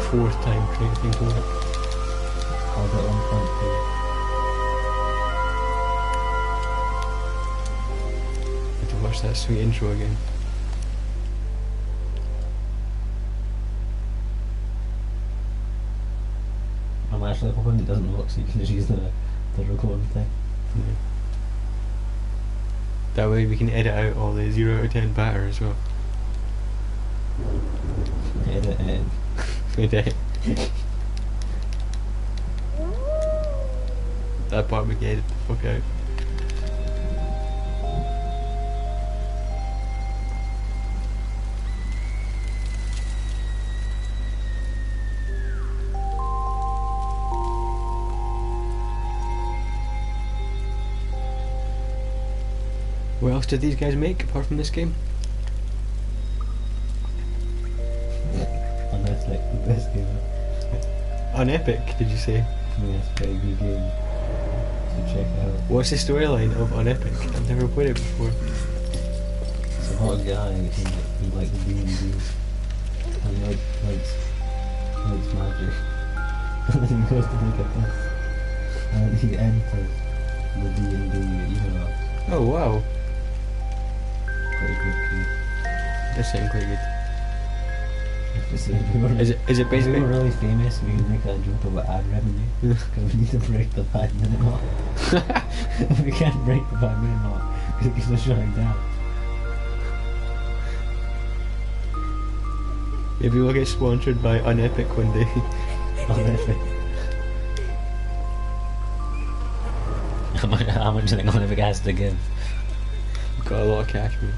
4th time trying to think of it. Called it 1.2. I have to watch that sweet intro again. I'm actually hoping it doesn't work so you can just use the record thing. Yeah. That way we can edit out all the 0 out of 10 batter as well. Edit. Edit. That part we can edit the fuck out. What else did these guys make apart from this game? And that's like the best game ever. On Epic, did you say? Yeah, it's a very good game. So check it out. What's the storyline of On Epic? I've never played it before. It's a hot guy who likes D&D and he likes magic. And then he goes to look at this and he enters the D&D universe. Oh wow, Pretty good game. that sounds quite good. Is Is it if we basically? were really famous, we could make a joke about ad revenue because we need to break the 5-minute mark. If we can't break the 5-minute mark, it keeps us shutting down. Maybe we'll get sponsored by On Epic one day. Honestly. How much do you think Olympic has to give? Got a lot of cash, man.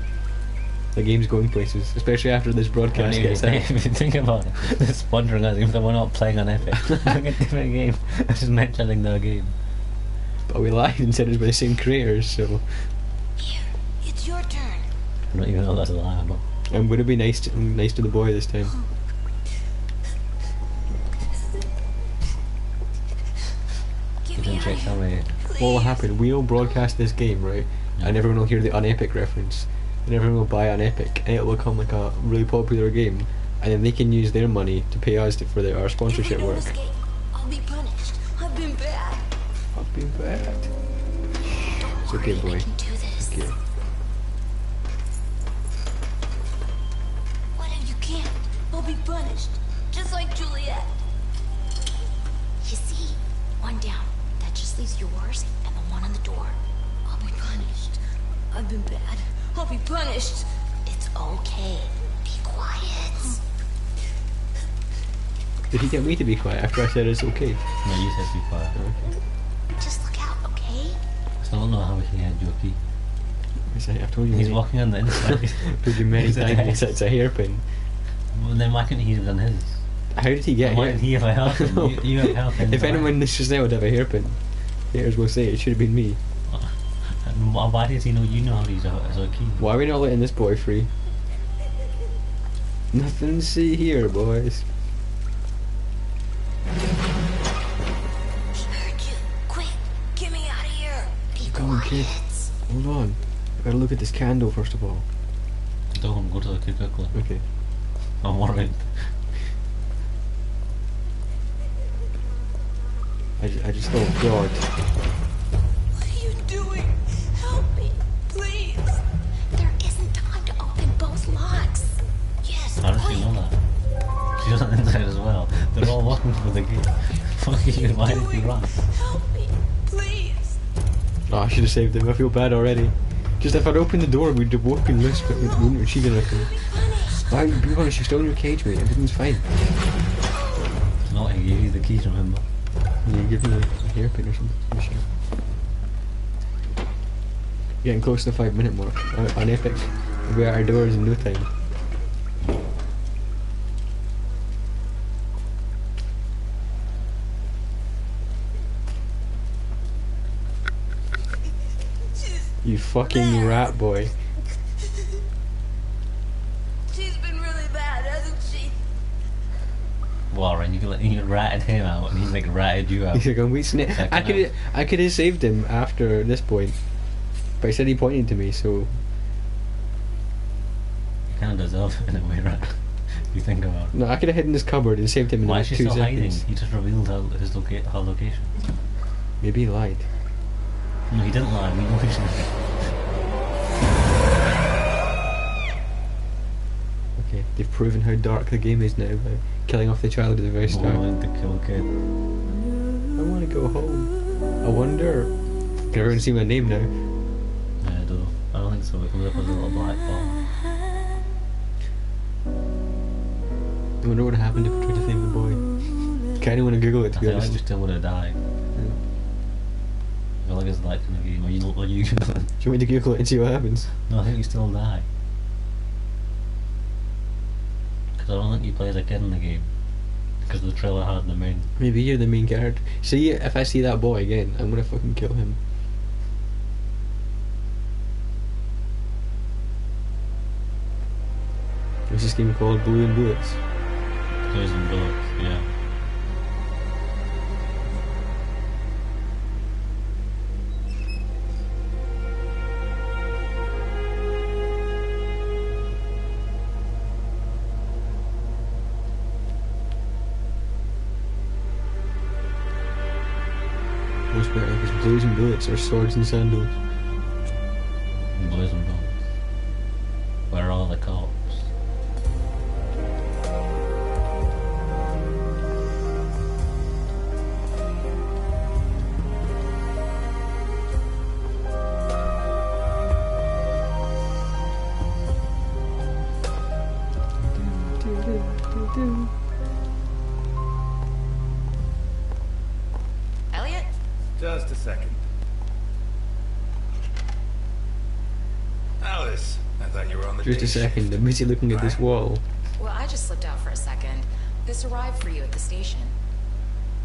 The game's going places, especially after this broadcast gets out. If you think about it, they're sponsoring us even though we're not playing on Epic. Like a different game. They're just mentioning their game. But we lied and said it was by the same creators, so Here, it's your turn. I don't even know if that's a lie or not. I'm gonna be nice to the boy this time. Get You me can out check of how here. many. What will happen? We'll broadcast this game, right? Yeah. And everyone will hear the On Epic reference, and everyone will buy On Epic, and it'll become like a really popular game, and then they can use their money to pay us for our If sponsorship we don't work. escape, I'll be punished. I've been bad. I've been bad. It's Don't okay, worry, boy. I can do this. Okay. What if you can't? I'll be punished. Just like Juliet. You see? One down. That just leaves yours and the one on the door. I'll be punished. I've been bad. I'll be punished. It's okay. Be quiet. Did he get me to be quiet after I said it's okay? No, you said be quiet. Okay. Just look out, okay? I still don't know how he had your key. I've told you. He's many- walking on the inside. told you many It's a times hex. it's a hairpin. Well, then why couldn't he have done his? How did he get Why here? didn't he have a hairpin? You have a hairpin. If anyone listening now would have a hairpin, haters will say it should have been me. Why does he know you know how to use a key? Why are we not letting this boy free? Nothing to see here, boys. He heard you. Quick, get me out of here. Be Come on, kid. quiet. Hold on. I gotta look at this candle first of all. Don't go to the key quickly. Okay. I'm worried. I just thought, God. What are you doing? Help me, please. There isn't time to open both locks. Yes, How does she quick. know that? She's on the inside as well. They're all walking through the gate. Fuck you, why did you run? Help me, please. Oh, I should have saved him. I feel bad already. Just if I'd opened the door, we'd have woken loose, but we wouldn't achieve anything. Be punished. Why? Be honest, you're still in your cage, mate. Everything's fine. No, he gave you the keys, remember? You give me a hairpin or something. I'm sure. Getting close to the 5-minute mark on Epic. We'll be at our doors in no time. You fucking rat boy. She's been really bad, hasn't she? Warren, you ratted him out and he like ratted you out. He's like, I'm wasting it. Second I could have saved him after this point, but he said he pointed to me, so You kind of deserve it in a way, right? You think about it. No, I could have hidden this cupboard and saved him in Why like is she 2 still hiding? seconds. He just revealed her location. Maybe he lied. No, he didn't lie. We know he's lying. Okay, they've proven how dark the game is now by killing off the child at the very I start. want to kill a kid. I want to go home. I wonder. Can everyone see my name now? I don't think so. It comes up as a little black ball. I wonder what happened if I tried to save the boy. Kinda want to Google it, to I be think honest. we still would have died. Yeah. I feel like it's like in the game. Are you Do you want me to Google it and see what happens? No, I think you still die. Because I don't think you play as a kid in the game. Because the trailer had the main. Maybe you're the main character. See, if I see that boy again, I'm gonna fucking kill him. What's this game called? Blue and Bullets. Plays in bullets, yeah. What's better? Because blues and bullets or swords and sandals. Blues and bullets. Where are all the cops? Elliot? Just a second. Alice, I thought you were on the Just day a second, shift. I'm busy looking at this Right. wall. Well, I just slipped out for a second. This arrived for you at the station.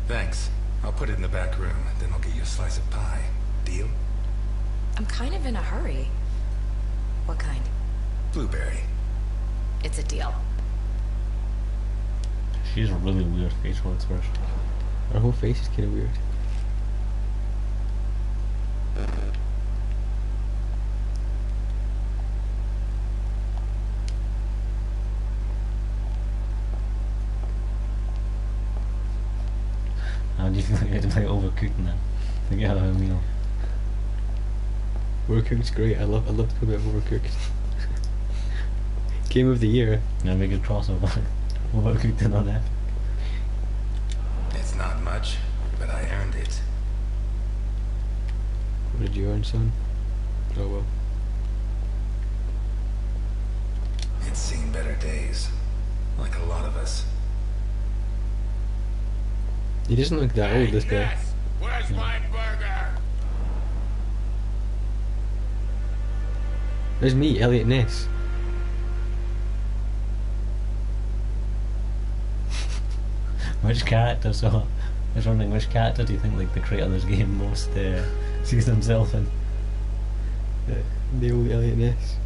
Thanks. I'll put it in the back room, then I'll get you a slice of pie. Deal? I'm kind of in a hurry. What kind? Blueberry. It's a deal. She has a really weird facial expression. Her whole face is kind of weird. How do you feel like you had to play Overcooked now? To get out of a meal. Overcooked's great. I love to play a bit of Overcooked. Game of the year. Yeah, make a crossover. Overcooked and on that. It's not much, but I earned it. What did you earn, son? Oh well. It's seen better days. Like a lot of us. He doesn't look that old, this guy. Where's my burger? There's me, Elliot Ness. Which character, so I was wondering which character do you think like the creator of this game most sees himself in? The old Elliot Ness.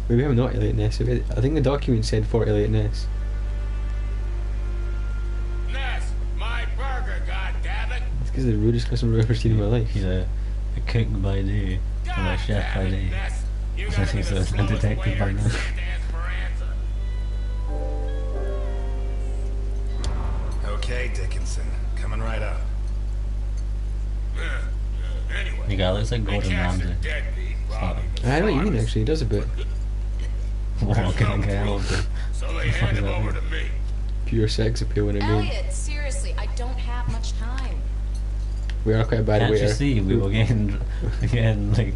Maybe I'm not Elliot Ness. I think the document said for Elliot Ness. Ness, my burger, goddammit! It's because the rudest customer I've ever seen in my life. He's a cook by day and a chef by day. And he's a detective by night. Okay, Dickinson. Coming right up. Anyway, The guy looks like Gordon Ramsay. Stop. I know what you mean, actually. He does a bit. Walking the guy over. So they hand him over to me. Pure sex appeal when I mean. Elliot, seriously, I don't have much time. We are quite a bad Can't you waiter. see? We were getting like,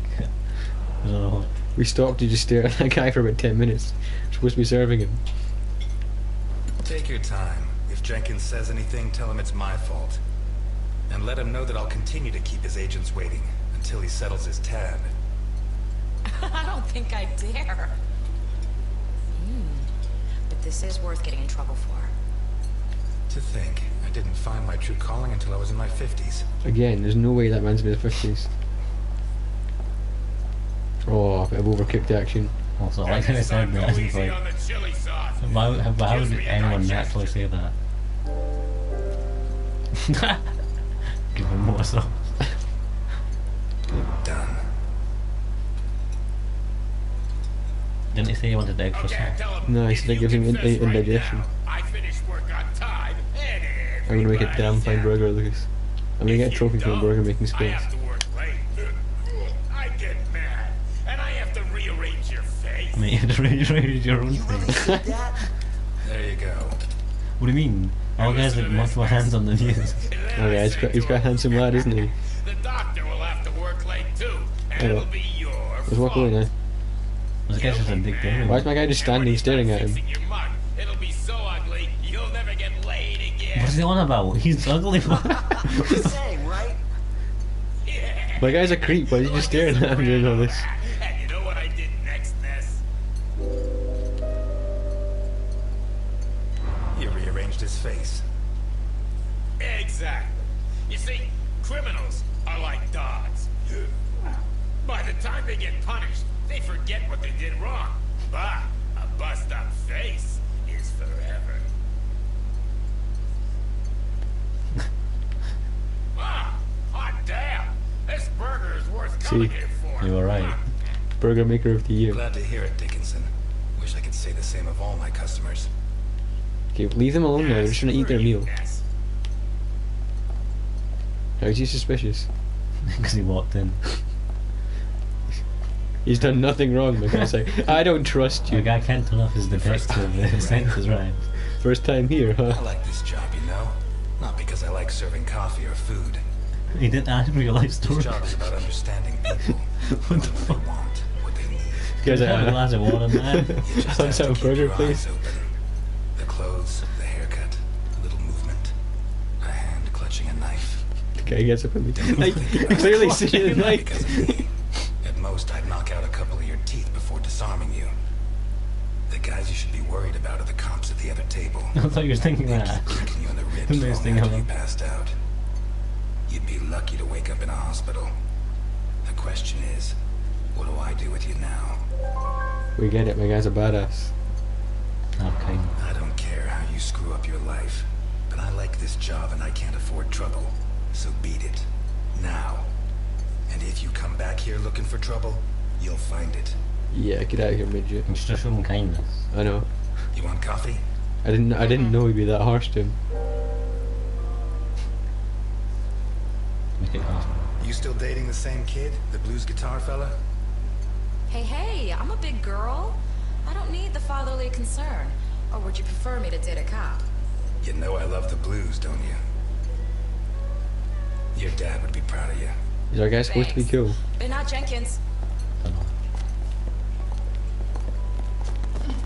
I don't know. We stopped to just stare at that guy for about 10 minutes. We're supposed to be serving him. Take your time. If Jenkins says anything, tell him it's my fault. And let him know that I'll continue to keep his agents waiting until he settles his tab. I don't think I dare. But this is worth getting in trouble for. To think, I didn't find my true calling until I was in my 50s. Again, there's no way that man's in his 50s. Oh, a bit of overcooked action. Also, like I said, that it's like, why would anyone naturally say that? Give him more sauce. Done. Didn't he say he wanted the extra salt? No, he said it gives him indigestion. I finished work on time, and I'm gonna make a damn fine burger, Lucas. I'm gonna get a trophy for a burger making I skills. have to work late. I get mad, and I have to rearrange your face. Mate, you have to rearrange your own face. There you go. What do you mean? All guys like much more hands-on than you. Oh yeah, he's got a handsome lad, isn't he? The doctor will have to work late too, and Oh, it'll be your let's walk away now. This guy's just a dick down. Why is my guy just standing staring at him? It'll be so ugly, you'll never get laid again. What's he on about? He's ugly. Just saying, right? Yeah. My guy's a creep, why is he just staring at him doing all this? And you know what I did next, Ness? You rearranged his face. Exactly. You see, criminals are like dogs. By the time they get punished, they forget what they did wrong. But a bust-up face is forever. Ah, hot damn! This burger is worth coming See, here for. You were right. Burger maker of the year. Glad to hear it, Dickinson. Wish I could say the same of all my customers. Okay, leave them alone now, they're just trying to eat their meal. Yes. How is he suspicious? Because he walked in. He's done nothing wrong, my guy's like, I don't trust The you. guy can't turn off his detective senses, right? First time here, I huh? like this job, you know? Not because I like serving coffee or food. He didn't ask for your life This story. job is about understanding people. What the What fuck? they want, what they need. Guys, Have a glass of water, man. You just Let's have have to a keep burger, your please. eyes open. The clothes, the haircut, a little movement, a hand clutching a knife. The guy gets up at me. Like, you clearly see the Because knife. of me. At most, I'd knock out a couple of your teeth before disarming you. The guys you should be worried about are the cops at the other table. I thought you were thinking They that. keep kicking you in the ribs The nice long thing after ever. you passed out. You'd be lucky to wake up in a hospital. The question is, what do I do with you now? We get it, my guy's a badass. Okay. I don't care how you screw up your life, but I like this job and I can't afford trouble. So beat it. Now. And if you come back here looking for trouble, you'll find it. Yeah, get out of here, midget. You should show him kindness. I know. You want coffee? I didn't know he'd be that harsh to him. Make it fast. You still dating the same kid? The blues guitar fella? Hey, I'm a big girl. I don't need the fatherly concern. Or would you prefer me to date a cop? You know I love the blues, don't you? Your dad would be proud of you. Is our guy supposed to be Thanks. cool? But not Jenkins. Don't know.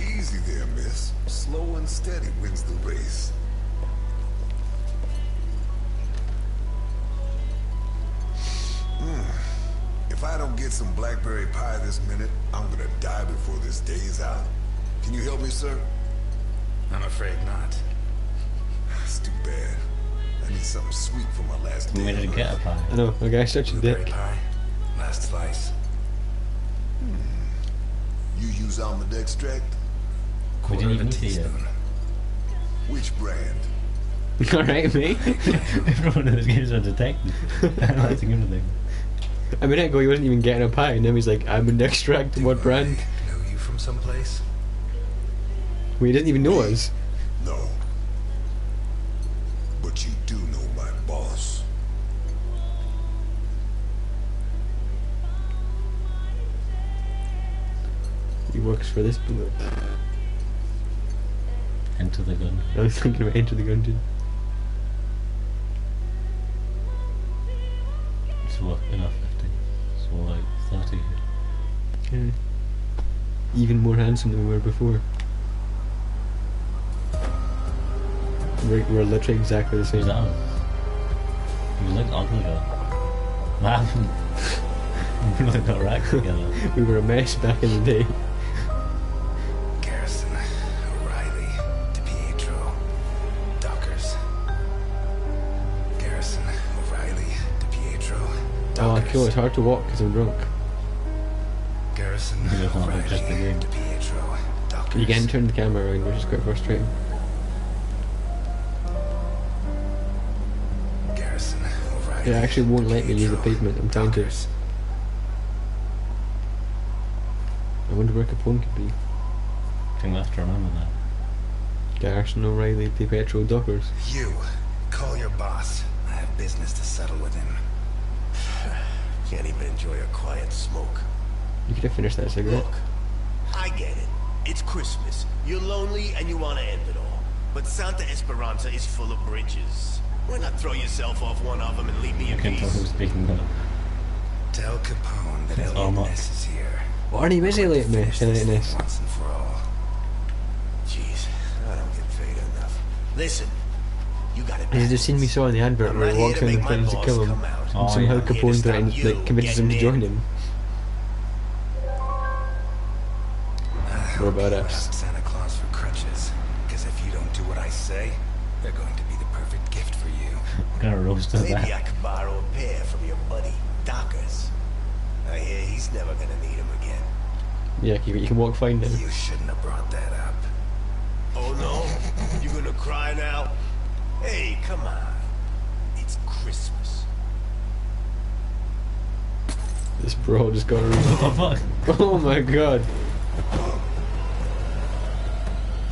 Easy there, miss. Slow and steady wins the race. If I don't get some blackberry pie this minute, I'm gonna die before this day is out. Can you help me, sir? I'm afraid not. It's too bad. I need something sweet for my last We day. made it on get a Earth. pie. I know, our guy's such a Blueberry dick. pie? Last slice. You use almond extract? We Quarter didn't of a even see it. teaspoon. Which brand? Alright, mate. Everyone in this game is a detective. I don't like to give him thing. A minute ago he wasn't even getting a pie, and now he's like, I'm an extract, what brand? I know you from someplace? Well, he doesn't even know us. No. But you do know my boss. He works for this bullet. Into the gun. I was thinking about Enter the Gungeon. It's worth enough 50. So like 30 here. Yeah. Even more handsome than we were before. We're literally exactly the Who's same. that on? You look ugly though. What happened? We really got racked together. We were a mess back in the day. Garrison, O'Reilly, DiPietro, Dockers. Garrison, O'Reilly, DiPietro, Oh, Dockers. cool, it's hard to walk because I'm drunk. Garrison, You just want to O'Reilly, just the game. DiPietro, Dockers. You can't turn the camera around, which is quite frustrating. Garrison, O'Reilly, It actually won't let me use the DiPietro, pavement, I'm trying to. Dockers. wonder where Capone could be. I think we have to remember that. Garrison O'Reilly, the petrol dockers. You, call your boss. I have business to settle with him. Can't even enjoy a quiet smoke. You could have finished that cigarette. Look, I get it. It's Christmas. You're lonely and you want to end it all. But Santa Esperanza is full of bridges. Why not throw yourself off one of them and leave me You in can tell peace? who's speaking though. Tell Capone that It's Elliot almost- Ness is here. What are you busy late, mate? Finish this Elliot thing Ness. once and for all. Jeez, I don't get paid enough. Listen, you got it. This is the scene we saw in the advert I'm where not he here walks to in and make my threatens to boss kill him. come out. And Oh, somehow yeah. Capone I'm here to threatens, stop you convinces him to getting join in. him. I What hope about you us? have Santa Claus for crutches. Because if you don't do what I say, they're going to be the perfect gift for you. Gonna roast us Maybe I that. could borrow a pair from your buddy, Dockers. I hear he's never gonna need them again. Yeah, you can walk fine now. You shouldn't have brought that up. Oh no? You gonna cry now? Hey, come on. It's Christmas. This bro just got a What the fuck? Oh my god.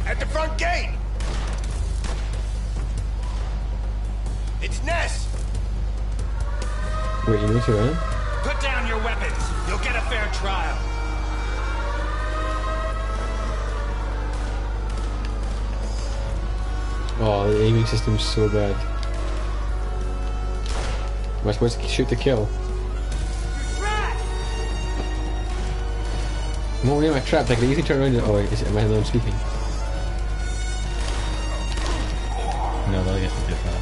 At the front gate! It's Ness! Wait, you know who I am? Put down your weapons. You'll get a fair trial. Oh, the aiming system's so bad. Am I supposed to shoot to kill? No, am I trapped? I can easily turn around and... Oh, am I the one speaking? No, they'll get to do that.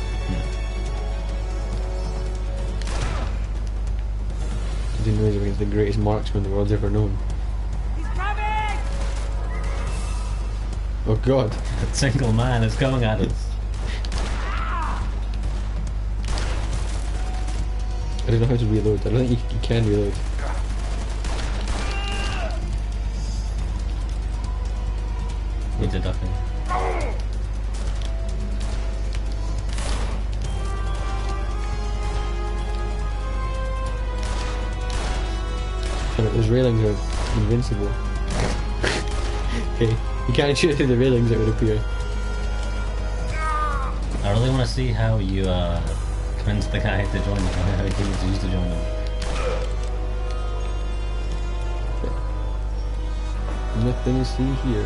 I didn't know he was the greatest marksman the world's ever known. He's coming! Oh god. That single man is coming at us. I don't know how to reload. I don't think you can reload. Needs a ducking. Damn it, those railings are invincible. Okay, you can't shoot through the railings, it would appear. I really want to see how you convince the guy to join them, how he was used to join them. Nothing to see here.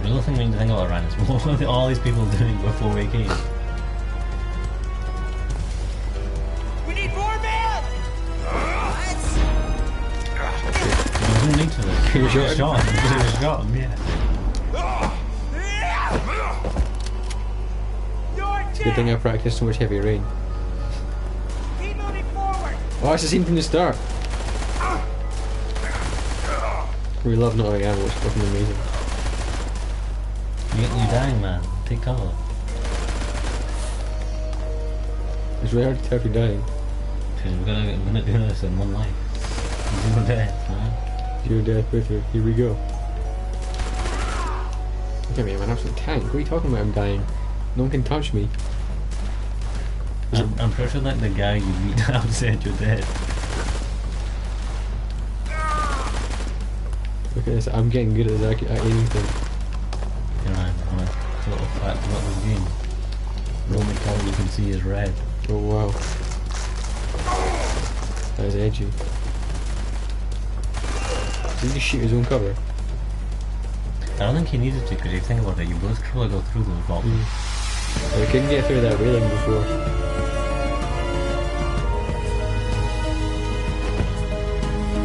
The other thing we need to think about, Ryan, is what were all these people doing before we came? We need more men! There's no need for this. You shot him? Shot him. You just shot him, yeah. Good thing I practiced so much heavy rain. Keep moving forward! Oh, it's the scene from the start. We love not having ammo, it's fucking amazing. You're dying, man. Take cover. It's really hard to tell if you're dying. Because we're gonna do this in one life. Zero death, man. Zero death with her. Here we go. Look at me, I'm an absolute tank. What are you talking about? I'm dying. No one can touch me. I'm pretty sure that the guy you beat up said you're dead. Look at this, I'm getting good at that at aiming thing. You know, on a little fact about this game. The only colour you can see is red. Oh wow. That is edgy. Did he just shoot his own cover? I don't think he needed to, because if you think about it, you both probably go through those boxes. Well, we couldn't get through that railing before.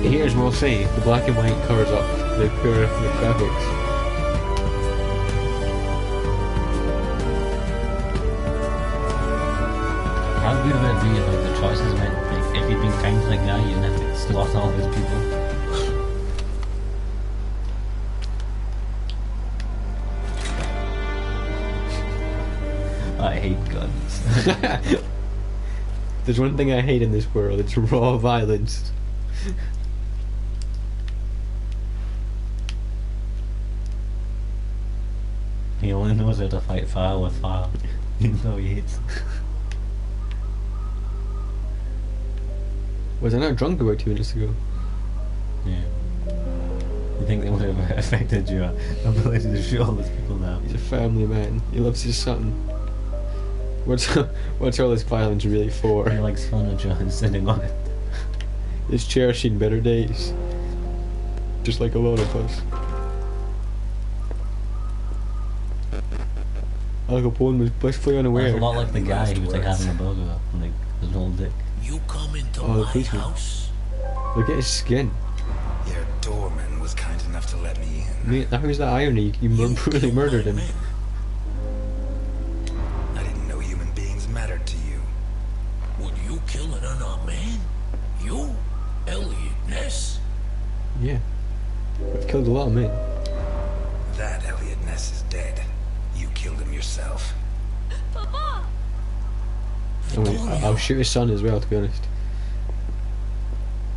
Here's what I'll say, the black and white covers up the pure the graphics. How good would it be if like, the choices meant like, if you'd been kind to that guy, you didn't have to slaughter all his people? I hate guns. There's one thing I hate in this world, it's raw violence. He only knows how to fight fire with fire, even though he hates. Was I not drunk about 2 minutes ago? Yeah. You think that would have affected your ability to shoot all those people down? He's a family man. He loves his son. What's all this violence really for? He likes furniture and sitting on it. His chair's seen better days. Just like a lot of us. Al Capone was blissfully unaware. It's a lot like the guy who was like having a burger and like his whole dick. You come into Oh, the my policeman. house? Look at his skin. Your doorman was kind enough to let me in. Mate, how is that irony? You brutally killed murdered my him. men. I didn't know human beings mattered to you. Would you kill another man? You? Elliot Ness? Yeah. I've killed a lot of men. That Elliot Ness is dead. You killed him yourself. Papa! I'll shoot his son as well, to be honest.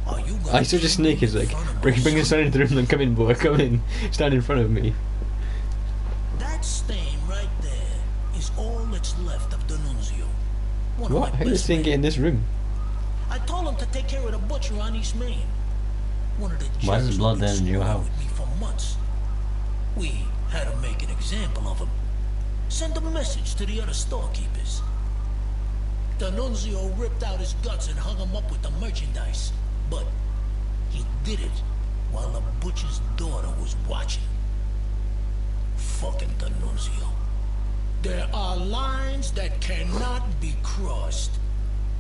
Are you I such a snake is like, bring his son into the room and come in, boy, come in. Stand in front of me. That stain right there is all that's left of D'Annunzio. One of What? my How did this best thing men. get in this room? I told him to take care of the butcher on East Main. One of the Why is his Jews blood who'd been then in your screwing house? with me for months. We had to make an example of him. Send a message to the other storekeepers. D'Annunzio ripped out his guts and hung him up with the merchandise. But he did it while the butcher's daughter was watching. Fucking D'Annunzio. There are lines that cannot be crossed.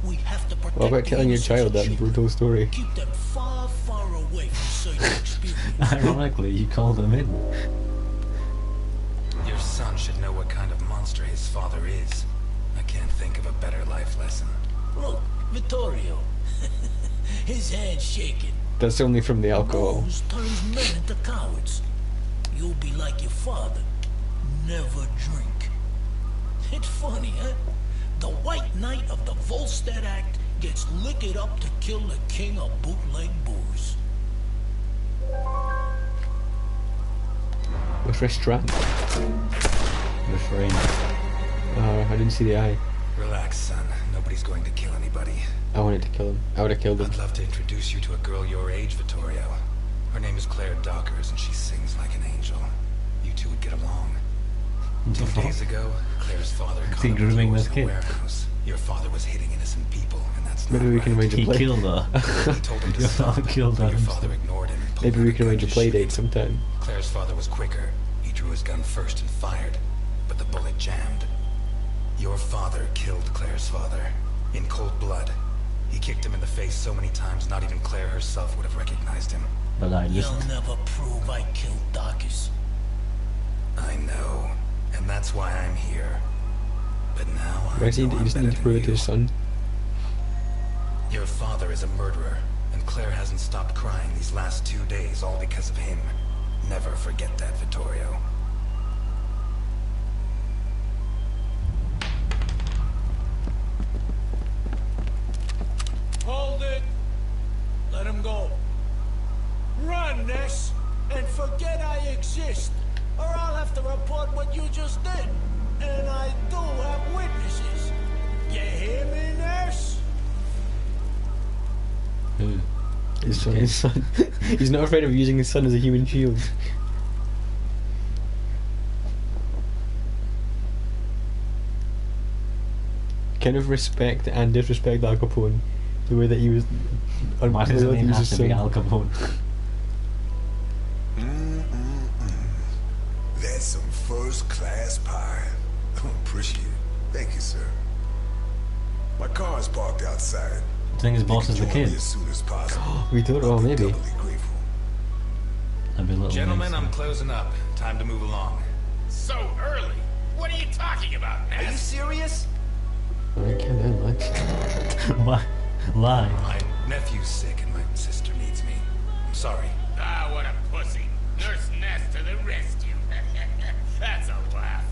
We have to protect What about the telling your innocents child of that children. brutal story? Keep them far, far away from certain experiences. Ironically, you called him in. Your son should know what kind of monster his father is. I can't think of a better life lesson. Look, Vittorio. His hand's shaking. That's only from the alcohol. Booze turns men into cowards. You'll be like your father. Never drink. It's funny, huh? The White Knight of the Volstead Act gets liquored up to kill the king of bootleg booze. With restaurant. Refrain. I didn't see the eye. Relax, son. Nobody's going to kill anybody. I wanted to kill him. I would have killed him. I'd love to introduce you to a girl your age, Vittorio. Her name is Claire Dockers, and she sings like an angel. You two would get along. 2 days ago, Claire's father caught he up with grooming yours this in a kid? warehouse. Your father was hitting innocent people, and that's not Maybe we can right. arrange a He play. killed her. He told him to Your stop, father killed but her. your father ignored him. And pulled Maybe out we a can gun arrange a to play shoot date him. sometime. Claire's father was quicker. He drew his gun first and fired, but the bullet jammed. Your father killed Claire's father, in cold blood. He kicked him in the face so many times, not even Claire herself would have recognized him. But I just... You'll never prove I killed Docus. I know, and that's why I'm here. But now I Right, he know I'm just better need to than prove it to you. his son. Your father is a murderer, and Claire hasn't stopped crying these last 2 days, all because of him. Never forget that, Vittorio. Hold it. Let him go. Run, Ness, and forget I exist, or I'll have to report what you just did. And I do have witnesses. You hear me, Ness? Who? His son. His son. He's not afraid of using his son as a human shield. Kind of respect and disrespect Al Capone. The way that he was. Why does it even have to be son. Al Capone? That's some first-class pie. Appreciate it. Thank you, sir. My car's parked outside. I think his boss You is can the join kid. me as soon as possible. We don't know, I'll be maybe. doubly grateful. I'd be a little Gentlemen, nicer. I'm closing up. Time to move along. So early. What are you talking about, Are you Ness? serious? I can't do much. Why? Lie. My nephew's sick and my sister needs me. I'm sorry. Ah, what a pussy. Nurse Ness to the rescue. That's a laugh.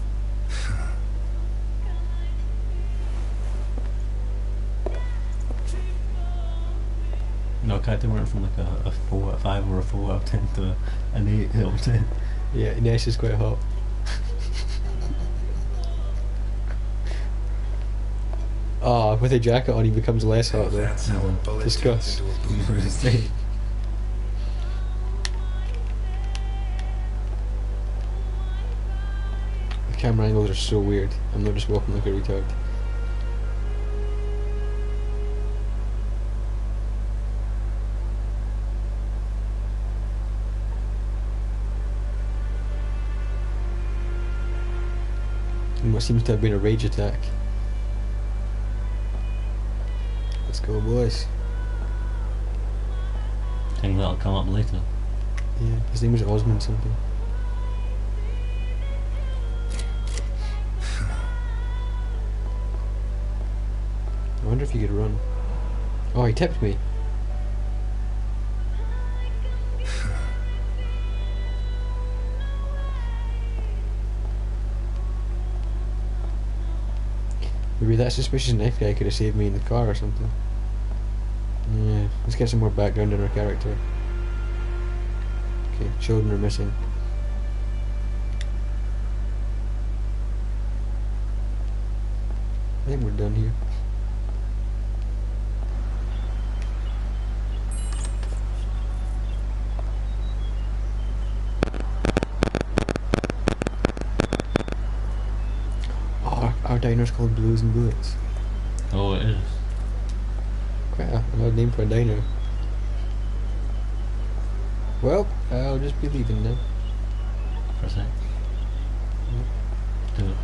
No, Captain went from like a 4 out of 5 or a 4 out of 10 to an 8 out of 10. Yeah, Ness is quite hot. Oh, with a jacket on he becomes less hot though. That's how a bullet turns Discuss. into a boomerang. The camera angles are so weird. I'm not just walking like a retard. And what seems to have been a rage attack. Let's go, boys. Think that'll come up later. Yeah, his name was Osmond something. I wonder if he could run. Oh, he tipped me. Maybe that suspicious knife guy could have saved me in the car or something. Yeah, let's get some more background on our character. Okay, children are missing. I think we're done here. Oh, our diner's called Blues and Bullets. Oh, it is. Quite an odd name for a diner. Well, I'll just be leaving now. For a sec. Do it.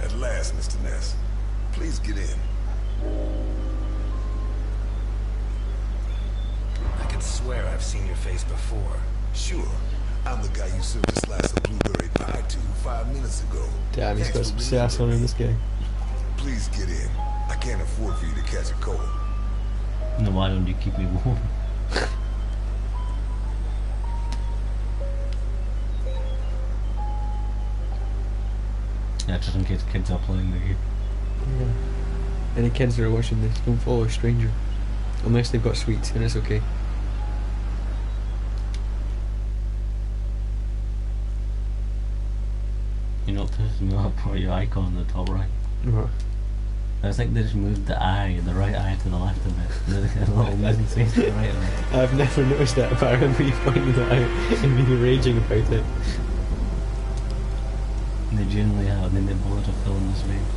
At last, Mr. Ness. Please get in. I could swear I've seen your face before. Sure. I'm the guy you served a slice of blueberry pie to 5 minutes ago. Damn, he's got Thanks some for sass on him, this guy. Please get in. I can't afford for you to catch a cold. No, why don't you keep me warm? Yeah, just in case kids are playing the game. Yeah. Any kids that are watching this, don't follow a stranger. Unless they've got sweets, and it's okay. You know, this is not for your icon on the top right. What? I think they just moved the right eye to the left of it. There's a little moving space to the right of it. I've never noticed that, but I remember you pointing that out and me raging about it. They genuinely have, and they bothered to fill in the space.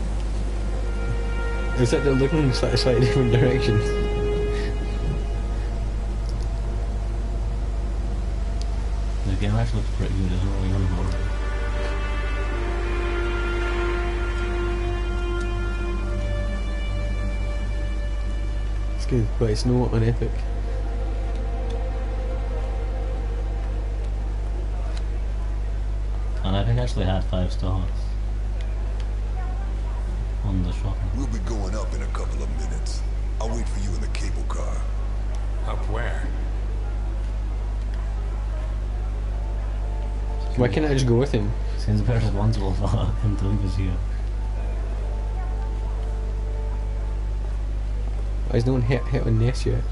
It's like they're looking in slightly different directions. The game actually looks pretty good, isn't it? Really horrible. It's good, but it's not an epic. And I think I actually had 5 stars on the shopping. We'll be going up in a couple of minutes. I'll wait for you in the cable car. Up where? Why can't I just go with him? Seems very responsible for him to leave us here. Why is no one hit on Ness yet?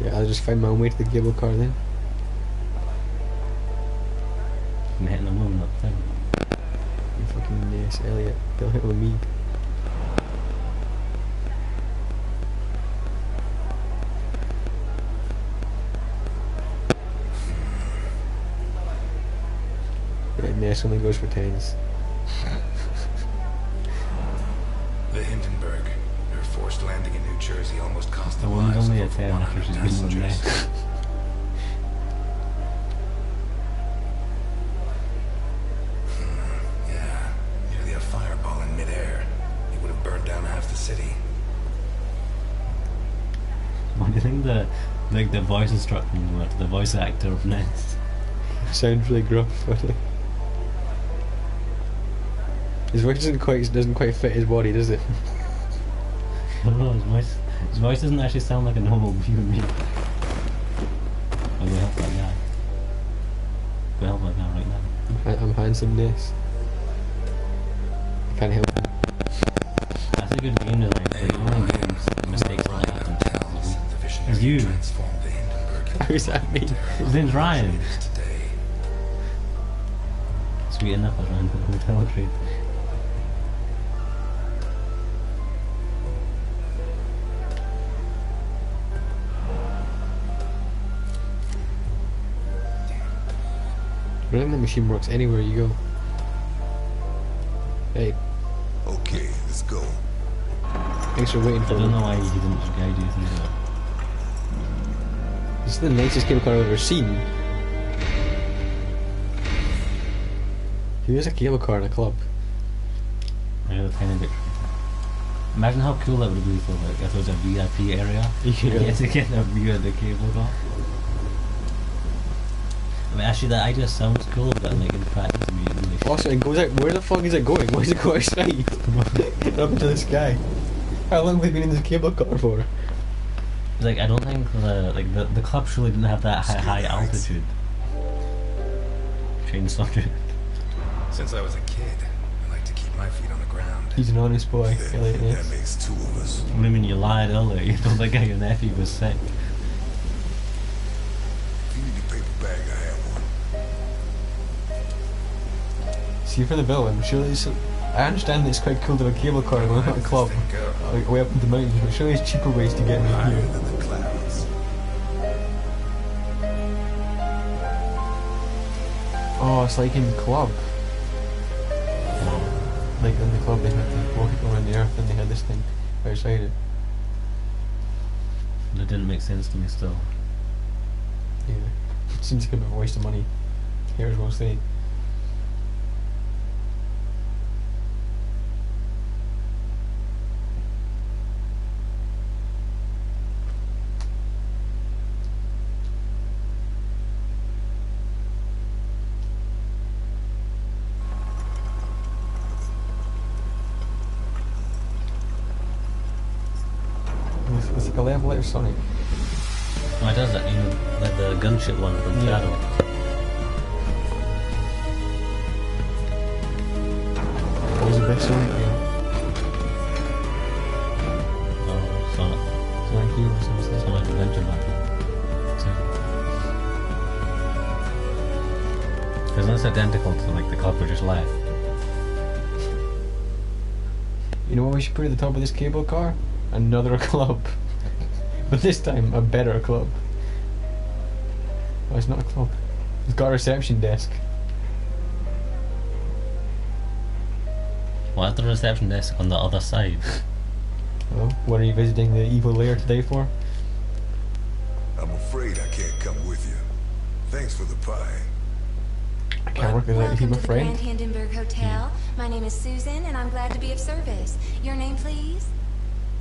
Okay, I'll just find my own way to the cable car then. I'm hitting the woman up thing. You fucking Ness, Elliot. They'll hit with me. Yeah, Ness only goes for 10s. The Hindenburg. Her forced landing in New Jersey almost cost The the woman's lives only of a 10 over after 100 she's been with passengers. Ness. Yeah, nearly a fireball in midair. It would have burned down half the city. What do you think the voice instructions were to the voice actor of Ness? Sounds really gruff, but his voice doesn't quite fit his body, does it? I don't know, his voice doesn't actually sound like a normal human being. Oh, go help that guy. Go help that guy right now. I'm handsome Ness. I can't help it. That's a good game to like you only make mistakes like that themselves. It's you. How's that mean? His name's Ryan. It's sweet enough around the hotel trade. Vending machine works anywhere you go. Hey, Okay, let's go. thanks for waiting I for don't me. know why he didn't just guide you through that. This is the nicest cable car I've ever seen. Who has a cable car in a club? Yeah, the tiny bit. Imagine how cool that would be for like if there was a VIP area. Yeah. You get to get a view of the cable car. I mean, actually, that idea sounds cool, but like in practice, it'd be really shit. Also, it goes out. Where the fuck is it going? Why does it go outside? Up into the sky. How long have we been in this cable car for? Like, I don't think the club surely didn't have that high altitude. Change subject. Since I was a kid, I like to keep my feet on the ground. He's an honest boy. Elliot That is. makes two of us. I mean, you lied earlier. You told that guy your nephew was sick. If you need a paper bag, I have one. See, for the villain, surely it's, I understand that it's quite cool to have a cable car going to a club, way up into the mountains, but surely there's cheaper ways to get me Higher here. than the clouds. Oh, it's like in the club. Like in the club, they had to walk around the earth and they had this thing outside it. That didn't make sense to me still. Yeah. It seems like a bit of a waste of money. Here as well say. It's like a level out of Sonic. Oh, it does that, you know, like the gunship one from Yeah. Shadow. What was the best Sonic game? Oh, Sonic. Sonic Heroes or something. Sonic Adventure Battle. Because that's identical to like the club we just left. You know what we should put at the top of this cable car? Another club. But this time, a better club. Oh, it's not a club. It's got a reception desk. Why is the reception desk on the other side? Oh, what are you visiting the evil lair today for? I'm afraid I can't come with you. Thanks for the pie. I can't work without you, Welcome my to the friend. Grand Hindenburg Hotel. My name is Susan, and I'm glad to be of service. Your name, please?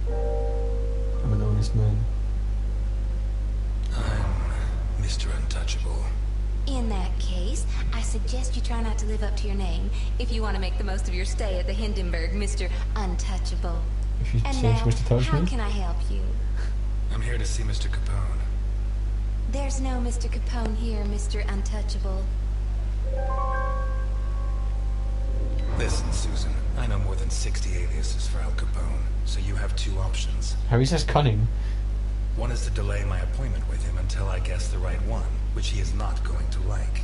I'm an honest man. I'm Mr. Untouchable. In that case, I suggest you try not to live up to your name if you want to make the most of your stay at the Hindenburg, Mr. Untouchable. If you And say now, she wants to touch how me. can I help you? I'm here to see Mr. Capone. There's no Mr. Capone here, Mr. Untouchable. Listen, Susan, I know more than 60 aliases for Al Capone, so you have two options. How is this cunning? One is to delay my appointment with him until I guess the right one, which he is not going to like.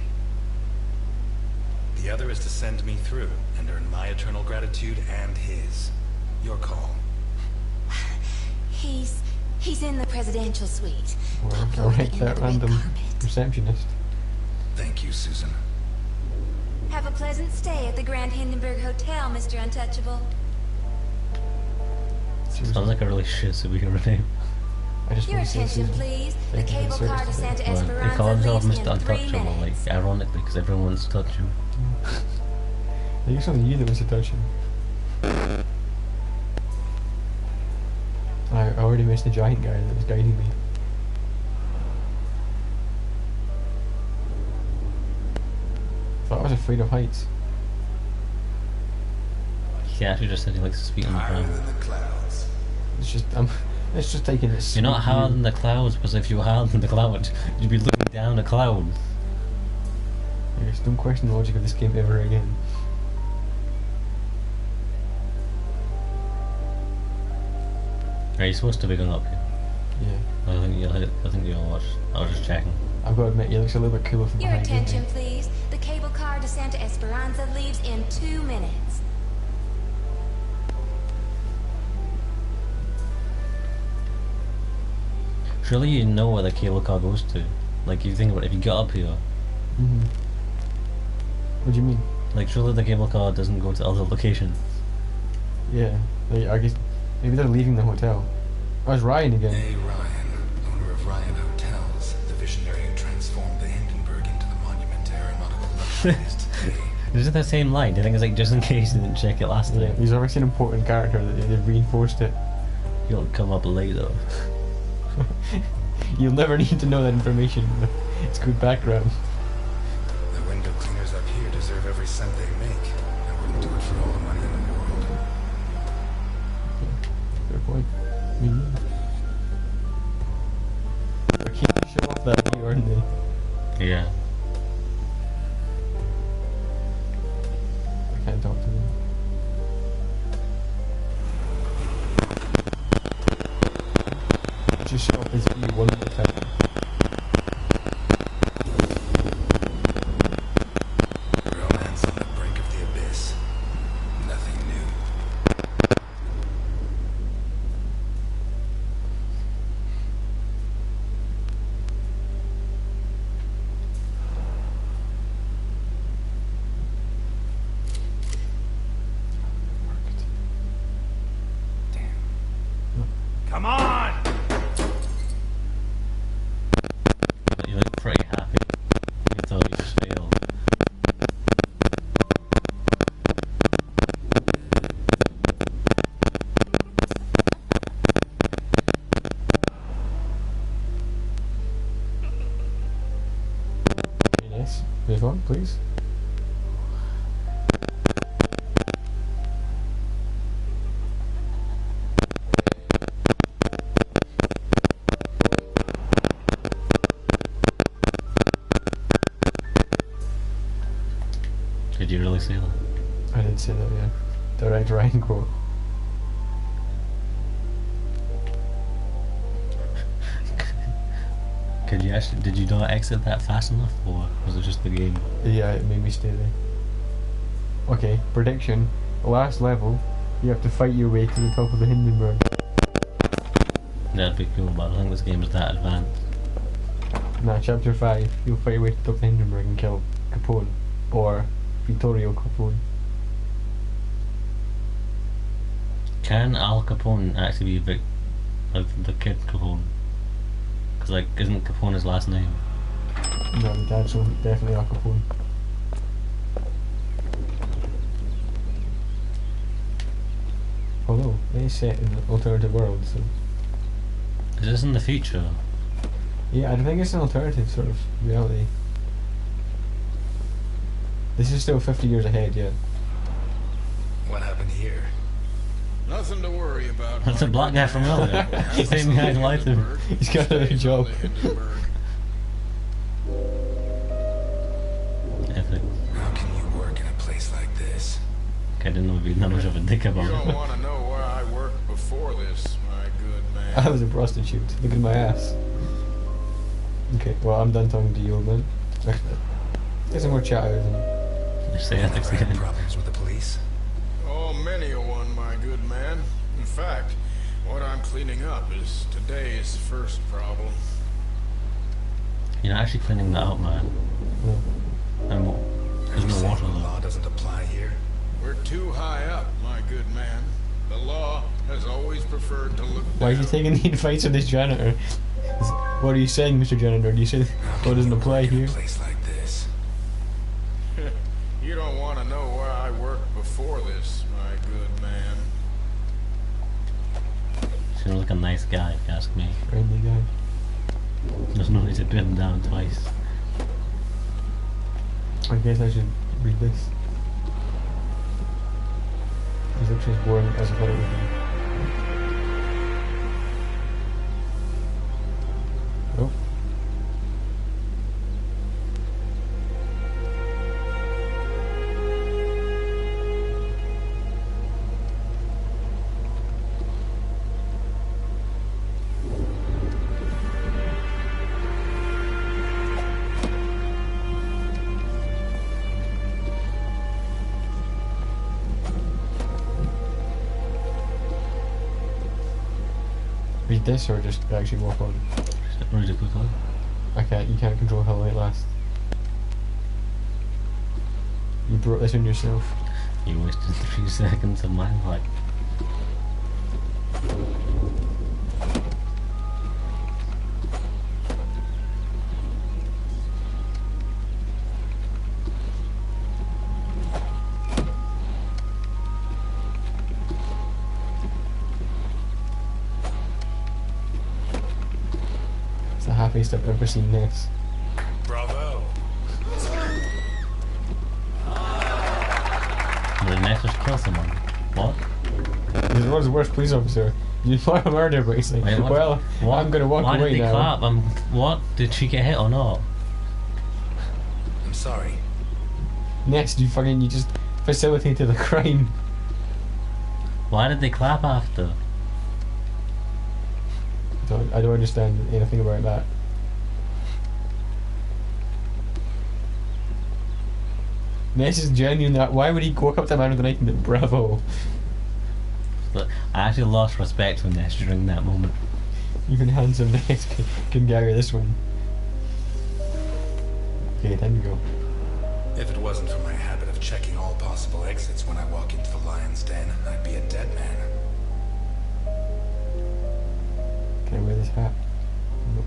The other is to send me through and earn my eternal gratitude and his. Your call. He's in the presidential suite. Or Top I'll floor, write the that end of the red random carpet. receptionist. Thank you, Susan. Have a pleasant stay at the Grand Hindenburg Hotel, Mr. Untouchable. Seriously. Sounds like a really shit superhero name. I just Your want to say attention, Susan. please. The Thank you for cable the car to service Santa today. Well, Esperanza they call himself leaves Mr. in 3 Untouchable, like minutes. ironically, because everyone wants to touch him. I think it's only you that wants to touch him. I already missed the giant guy that was guiding me. Thought I was afraid of heights. He actually just said he likes to speak on the Higher ground. than the clouds. It's just it's just taking it. You're not sweet higher view. than the clouds, because if you were higher than the clouds, you'd be looking down at clouds. Yes, don't question the logic of this game ever again. Are you supposed to be going up here? Yeah, I think you'll watch. I was just checking. I've got to admit, he looks a little bit cooler from Your behind. doesn't he? attention, please. The cable car to Santa Esperanza leaves in 2 minutes. Surely you know where the cable car goes to. Like, you think about it, if you get up here, What do you mean? like, surely the cable car doesn't go to other locations. Yeah, like, I guess maybe they're leaving the hotel. Oh, it's Ryan again. Hey, Ryan, owner of Ryan Hotels, the visionary who transformed the Hindenburg into the monument to aeronautical luxury it is today. Is it the same line? Do you think it's like just in case you didn't check it last Yeah, time? he's obviously an important character that they've reinforced it. You'll come up later. You'll never need to know that information. But it's good background. The window cleaners up here deserve every cent they make. I wouldn't do it for all the money in the world. Fair point. They're keen to show off that view, aren't they? Yeah. I can't talk to them. Just show off his view one more time. Romance on the brink of the abyss. Nothing new. Come on! You look pretty happy. You can tell you just failed. Very nice. Move on, please. Did you really say that? I did say that, yeah. Direct Ryan quote. Did you not exit that fast enough, or was it just the game? Yeah, it made me stay there. Okay, prediction. The last level, you have to fight your way to the top of the Hindenburg. That'd be cool, but I don't think this game is that advanced. Nah, chapter 5, you'll fight your way to the top of the Hindenburg and kill Capone. Or Vittorio Capone. Can Al Capone actually be like the kid Capone? Because, like, isn't Capone his last name? No, the dad's so definitely Al Capone. Although, it is set in an alternative world, so... Is this in the future? Yeah, I think it's an alternative sort of reality. This is still 50 years ahead, yeah. What happened here? Nothing to worry about. That's a black guy from earlier. The same guy who lied to him. He's got a job. Ethics. How can you work in a place like this? I didn't know he'd be that much of a dick You about don't it. want to know where I worked before this, my good man. I was a prostitute. Look at my ass. Okay, well, I'm done talking to you, old man. Get some more chat out of them. Just say Never ethics had again. problems with the police? Oh, many a one, my good man. In fact, what I'm cleaning up is today's first problem. You're not actually cleaning that up, man. No. And Are there's you no saying water the though. law doesn't apply here? We're too high up, my good man. The law has always preferred to look Why are you down. taking the advice of this janitor? What are you saying, Mr. Janitor? Do you say How law can doesn't you apply work in here? a place like this? You don't want to know where I worked before this, my good man. Seems like a nice guy, if you ask me. Friendly guy. There's no need to put him down twice. I guess I should read this. It's actually as boring as I thought it would be. Oh. read this or just actually walk on? Read it quickly. You can't control how long it lasts. You brought this on yourself. You wasted 3 seconds of my life. It's the happiest I've ever seen this. Bravo. The next just kill someone. What? He's the world's worst police officer. You want a murder, but he's like, Wait, what? well, What? I'm gonna walk Why away did they now. clap? What? Did she get hit or not? I'm sorry. Next, you just facilitated a crime. Why did they clap after? I don't understand anything about that. Ness is genuine. That why would he walk up to a man with a knife and be bravo? But I actually lost respect for Ness during that moment. Even handsome Ness can carry this one. Okay, time to go. If it wasn't for my habit of checking all possible exits when I walk into the lion's den, I'd be a dead man. Can I wear this hat? Nope.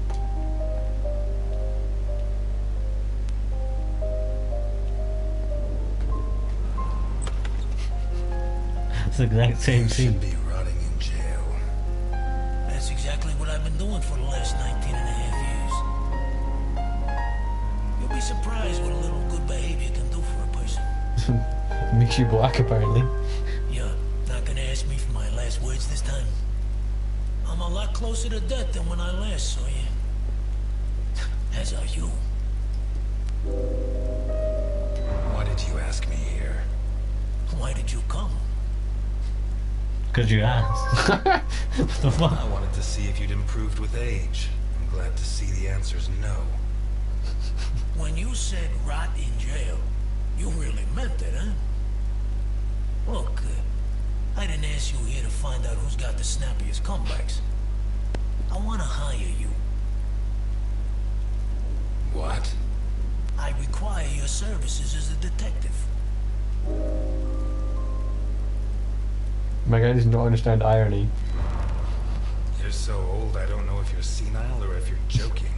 It's the exact same You scene. should be rotting in jail. That's exactly what I've been doing for the last 19 and a half years. You'll be surprised what a little good behavior can do for a person. It makes you black, apparently. You're not gonna ask me for my last words this time. I'm a lot closer to death than when I last saw you. As are you. Why did you ask me here? Why did you come? Because you asked. What the fuck? I wanted to see if you'd improved with age. I'm glad to see the answer's no. When you said rot in jail, you really meant it, huh? Look, I didn't ask you here to find out who's got the snappiest comebacks. I want to hire you. What? I require your services as a detective. My guy does not understand irony. You're so old I don't know if you're senile or if you're joking.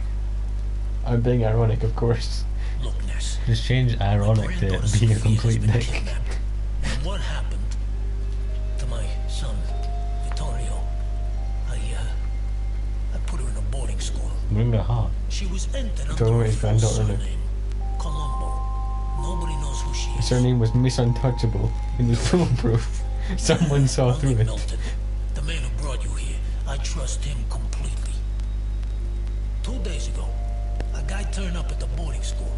I'm being ironic, of course. Look, Ness. Just change ironic to granddaughter being a Sophia has complete been dick. kidnapped. And what happened to my son, Vittorio? I put her in a boarding school. Bring her heart. She was entered Don't under worry, a his false granddaughter, Nick. surname, Colombo. Nobody knows who she His is. surname was Miss Untouchable. It was foolproof. Someone saw Only through it. Milton, the man who brought you here, I trust him completely. 2 days ago, a guy turned up at the boarding school.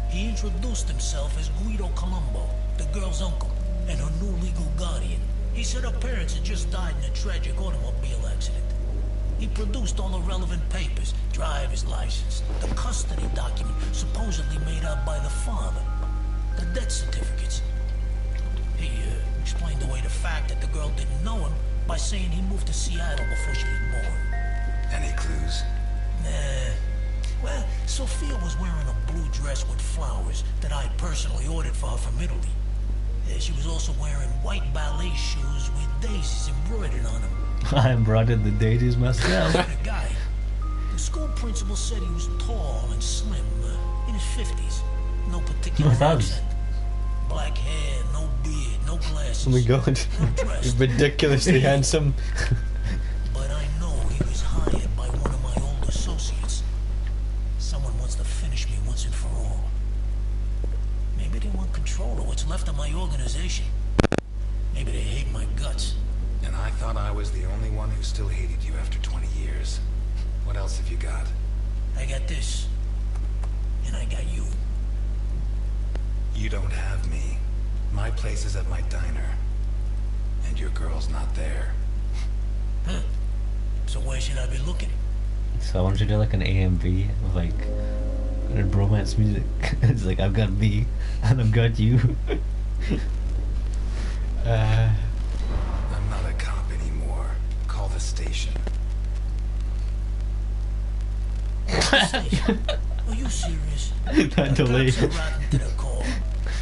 He introduced himself as Guido Colombo, the girl's uncle, and her new legal guardian. He said her parents had just died in a tragic automobile accident. He produced all the relevant papers, driver's license, the custody document supposedly made out by the father, the death certificates. He explained away the fact that the girl didn't know him by saying he moved to Seattle before she was born. Any clues? Nah. Well, Sophia was wearing a blue dress with flowers that I personally ordered for her from Italy. She was also wearing white ballet shoes with daisies embroidered on them. I embroidered the daisies myself. The guy, the school principal said he was tall and slim, in his 50s. No particular No thugs. accent. Black hair, no beard, no glasses. Oh my god. No dress. Ridiculously handsome. But I know he was hired by one of my old associates. Someone wants to finish me once and for all. Maybe they want control of what's left of my organization. Maybe they hate my guts. And I thought I was the only one who still hated you after 20 years. What else have you got? I got this. And I got you. You don't have me. My place is at my diner. And your girl's not there. Huh. So where should I be looking? So I want you to do like an AMV with like romance music. It's like I've got me and I've got you. I'm not a cop anymore. Call the station. conversation. Are you serious? That delay. Cops are rotten to the core.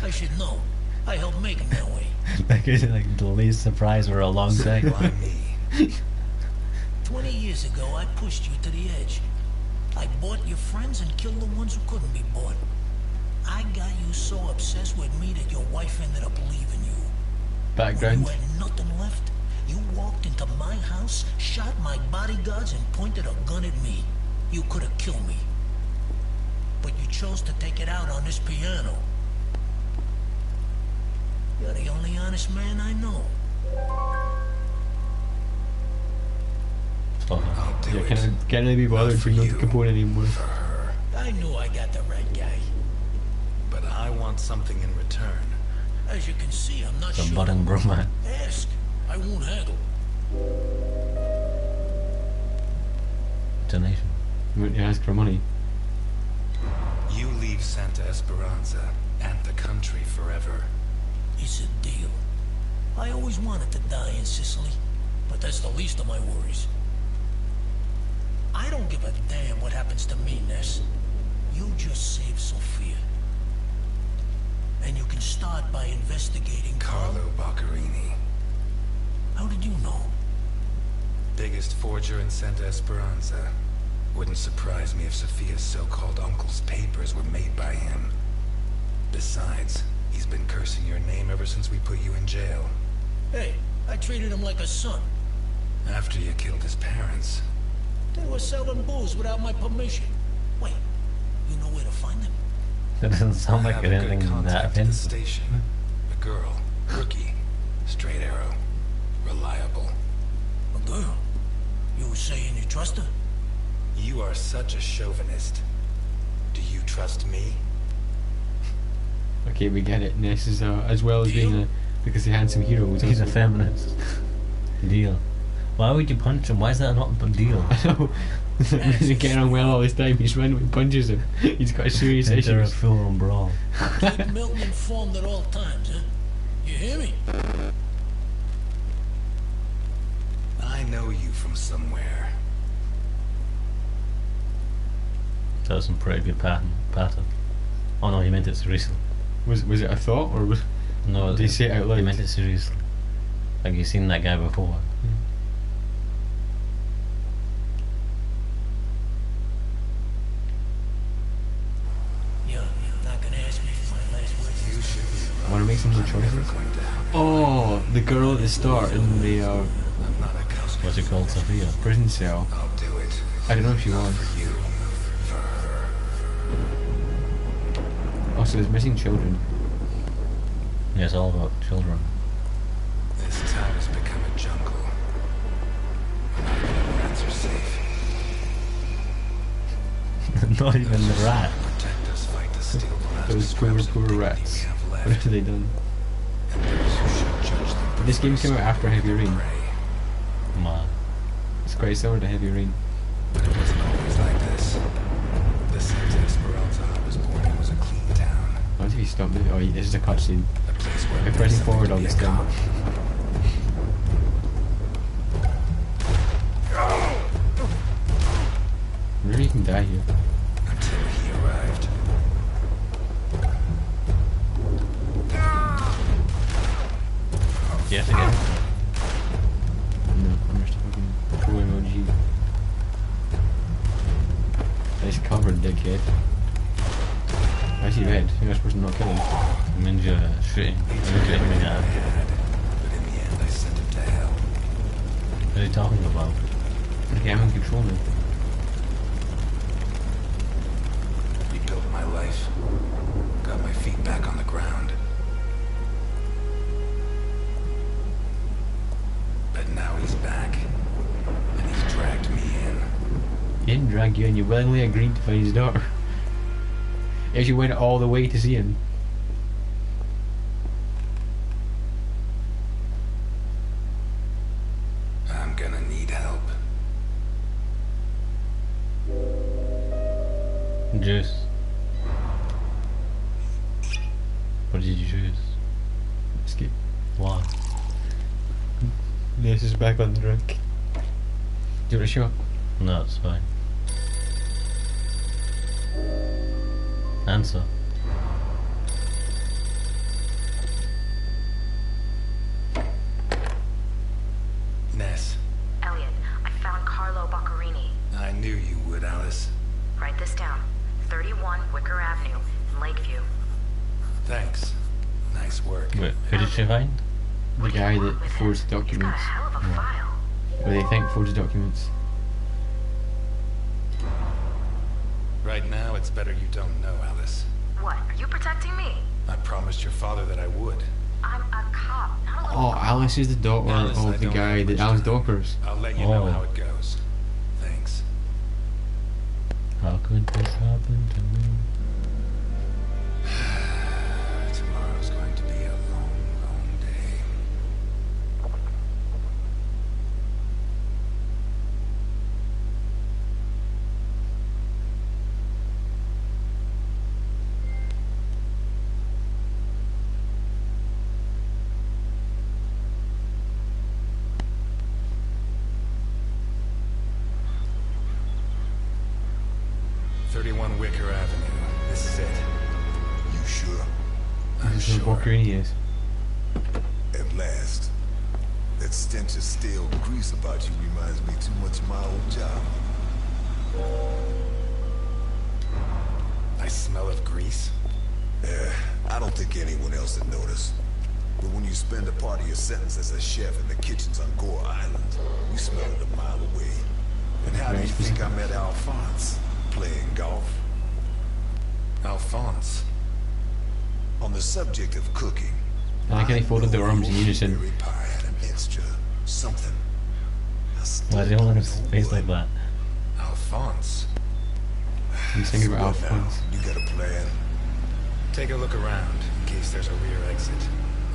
I should know. I helped make them that way. Like it's like delayed surprise for a long time. Why me? 20 years ago, I pushed you to the edge. I bought your friends and killed the ones who couldn't be bought. I got you so obsessed with me that your wife ended up leaving you. Background. When you had nothing left, you walked into my house, shot my bodyguards, and pointed a gun at me. You could have killed me. But you chose to take it out on this piano. You're the only honest man I know. I'll do Yeah, it. can't really be bothered Not for not you, Capone anymore. For her. I knew I got the right guy. But I want something in return. As you can see, I'm not The sure. budding bromance. Ask. I won't haggle. Donation. You wouldn't ask for money. You leave Santa Esperanza and the country forever. It's a deal. I always wanted to die in Sicily, but that's the least of my worries. I don't give a damn what happens to me, Ness. You just save Sophia. And you can start by investigating Carlo Boccherini, How did you know? biggest forger in Santa Esperanza. Wouldn't surprise me if Sophia's so-called uncle's papers were made by him. Besides, he's been cursing your name ever since we put you in jail. Hey, I treated him like a son. After you killed his parents. They were selling booze without my permission. Wait, you know where to find them? That doesn't sound I like have a good anything that contact at the offensive. station. A girl, rookie, straight arrow, reliable. A girl? You were saying you trust her? You are such a chauvinist. Do you trust me? Okay, we get it. Ness is as well as being because the handsome hero. He's a feminist. Deal. Why would you punch him? Why is that not a deal? I know. He's getting on well all this time. He's randomly punches him. He's got a serious Enter a issues. full-on brawl. Keep Milton informed at all times, huh? You hear me? I know you from somewhere. That's some pretty good pattern. Oh no, he meant it seriously. Was it a thought or was? No, Did he say it out loud? He meant it seriously. Like you've seen that guy before. You're not gonna ask me for my last words. You should be Want to make some more never choices? going to help. Oh, the girl at the start in the I'm not a ghost. What's it called, Sophia? prison cell. I'll do it. I don't know if she Not was. for you. For her. Oh, so there's missing children. Yeah, it's all about children. This town has become a jungle. Not even the rats are safe. Not even the rat. Protect us, fight to steal the last Those scraps of poor dignity rats. we have What left. have they done? And those who should judge them This game came out after Heavy Rain. prey. Man. It's quite similar to Heavy Rain. But it wasn't always like this. The Santa Esperanza I was born in was a clean town. What if you stop moving? Oh, this is a cutscene. A place where We're it pressing meant forward something on to this be a time. cop. Maybe you can die here. Until he arrived. Do you have to get it? No, I'm just a fucking pro emoji. Nice cover, dickhead. Why is he red? You're not supposed to not kill him. It means you're shooting. It means you're aiming at him. But in the end, I sent him to hell. What are you talking about? Okay, I'm in control now. He built my life. Got my feet back on the ground. But now he's back. And he's dragged me in. He didn't drag you in, you willingly agreed to find his daughter. You actually went all the way to see him. I'm gonna need help. Juice. What did you choose? Escape. Why? Ness is back on the drink. Do you want a shot? No, it's fine. Answer. Ness, Elliot, I found Carlo Boccarini. I knew you would, Alice. Write this down. 31 Wicker Avenue, in Lakeview. Thanks. Nice work. Wait, who did she find? The guy that forged He's got a documents. hell of a file. Or they think forged documents. Right now, it's better you don't know, Alice. What, are you protecting me? I promised your father that I would. I'm a cop, not a little Oh, Alice is the daughter Alice, I of the don't guy have that much Alice time. Dockers. I'll let you know Oh. how it goes. Thanks. How could this happen to me? Tomorrow's going to be a long, long day. "31 Wicker Avenue. This is it." You sure? I'm This is sure. where Boccarini is. At last. That stench of stale grease about you reminds me too much of my old job. I smell of grease. I don't think anyone else would notice. But when you spend a part of your sentence as a chef in the kitchens on Gore Island, you smell it a mile away. And how do you think I met Alphonse? Playing golf? Alphonse. On the subject of cooking, I like how they folded their arms in unison. Berry pie had an extra something. I still Why is he holding his don't know face what. like that? Alphonse. He's thinking about So what now? Alphonse. You got a plan? Take a look around in case there's a rear exit.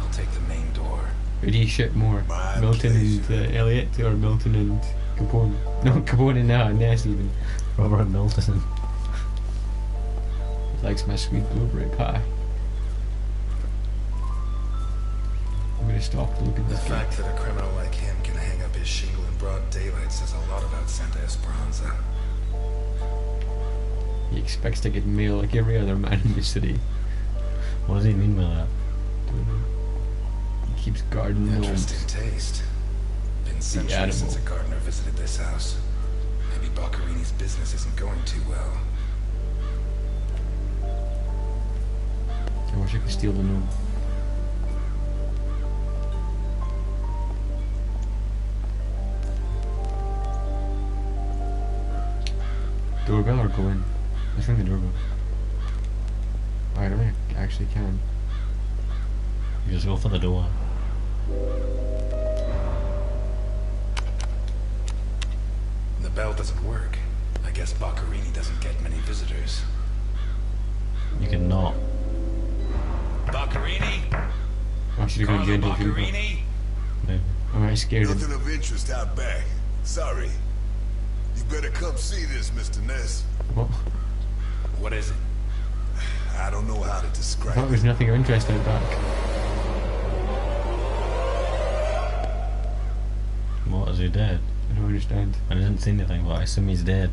I'll take the main door. Who do you shit more? My Milton and pleasure. Elliot, or Milton and Capone? No, Capone and Ness even. Robert Milton. He likes my sweet blueberry pie. I'm gonna stop to look at The this guy. fact that a criminal like him can hang up his shingle in broad daylight says a lot about Santa Esperanza. He expects to get mail like every other man in the city. What does he mean by that? He keeps guarding gnomes. Interesting taste. Been centuries animal. since a gardener visited this house. Maybe Boccarini's business isn't going too well. I wish I could steal the gnome. Doorbell or go in? Let's ring the doorbell. I don't know, I actually can. You just go for the door. The bell doesn't work. I guess Boccarini doesn't get many visitors. You can knock. Boccarini? I should have gone Carlo gentle people. Boccarini? Maybe. I might have scared him. Nothing of interest out back. Sorry. You better come see this, Mr. Ness. What? What is it? I don't know how to I describe thought there it. was nothing of interest out back. What, is he dead? I don't understand. I didn't see anything, but I assume he's dead.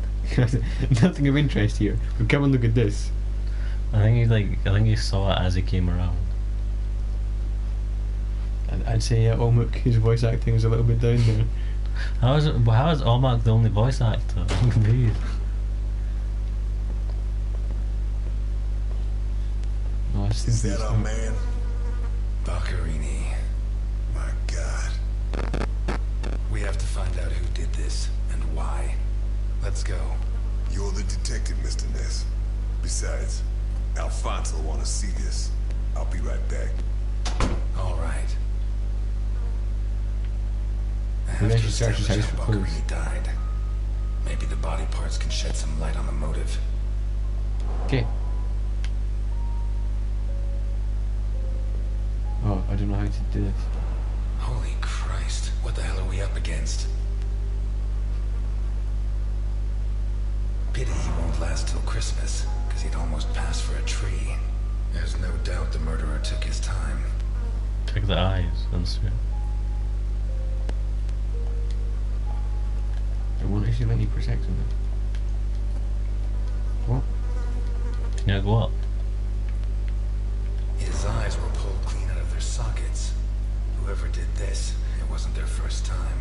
Nothing of interest here. But come and look at this. I think he saw it as he came around. I'd say Olmec, his voice acting is a little bit down there. How is Olmec the only voice actor? I'm confused. No, I just think Is that it's our not. man? Boccarini. My God. We have to find out who did this and why. Let's go. You're the detective, Mr. Ness. Besides, Alfonso will want to see this. I'll be right back. All right. I Maybe I have to should search his establish house how for clues. Boccarini died. Maybe the body parts can shed some light on the motive. Okay. Oh, I don't know how to do this. Holy Christ, what the hell are we up against? Pity he won't last till Christmas, because he'd almost passed for a tree. There's no doubt the murderer took his time. Check the eyes and see. It won't actually let me protect something. What? Yeah, go up. Boccarini's eyes were pulled clean out of their sockets. Whoever did this, it wasn't their first time.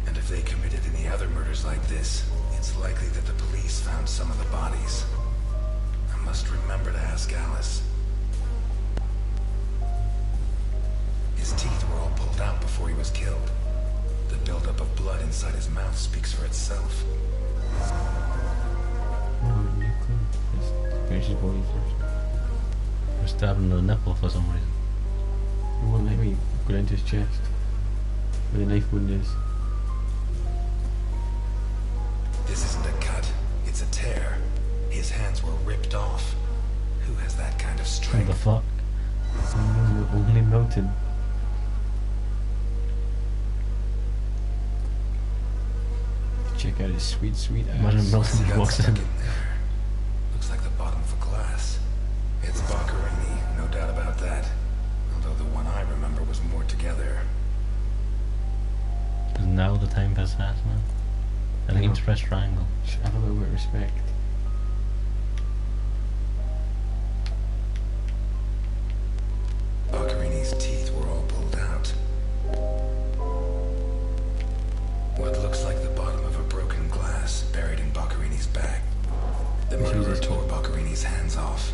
And if they committed any other murders like this, it's likely that the police found some of the bodies. I must remember to ask Alice. His teeth were all pulled out before he was killed. The buildup of blood inside his mouth speaks for itself. Oh, new clue. Just finish his body first. We're stabbing the nipple for some reason. It won't let me go into his chest where the knife wound is. This isn't a cut, it's a tear. His hands were ripped off. Who has that kind of What strength? the fuck? Only Milton. Check out his sweet, sweet ass. Imagine Milton What's he got walks stuck in. in there? Looks like the bottom of a glass. It's Boccarini, no doubt about that. Although the one I remember was more together. Is now the time has passed, man? I think No. it's press triangle. Should have a little bit of respect. Boccarini's teeth were all pulled out. What looks like the bottom of a broken glass buried in Boccarini's back. The murderer tore Boccarini's hands off.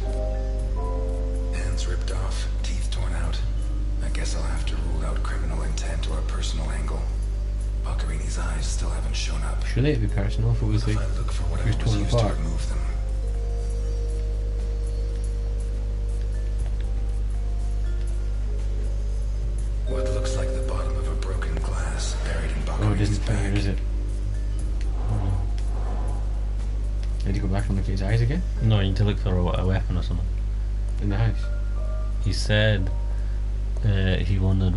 Hands ripped off, teeth torn out. I guess I'll have to rule out criminal intent or a personal angle. Boccarini's eyes still haven't shown up. Surely it'd be personal if it was If like I look for it whatever was was torn used to apart. remove them. What looks like the bottom of a broken glass buried in Oh, it Boccarini's isn't back. here, is it? Did he go back and look at his eyes again? No, you need to look for a weapon or something. In the house? He said he wondered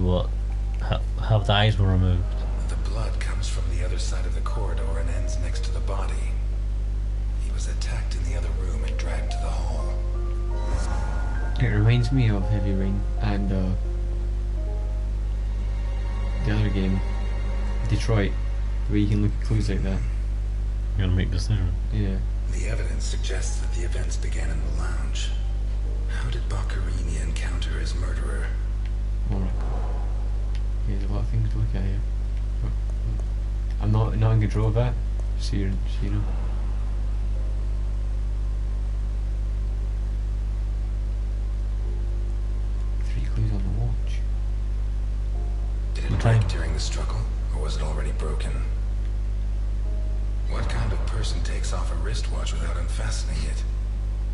how the eyes were removed. The blood comes from the other side of the corridor and ends next to the body. He was attacked in the other room and dragged to the hall. It reminds me of Heavy Rain and the other game, Detroit, where you can look at clues like that. You gotta make a decision. Yeah. The evidence suggests that the events began in the lounge. How did Boccarini encounter his murderer? Alright. Yeah, there's a lot of things to look at here. I'm not in control of that, so you know. Three clues on the watch. Did it Okay. break during the struggle, or was it already broken? What kind of person takes off a wristwatch without unfastening it?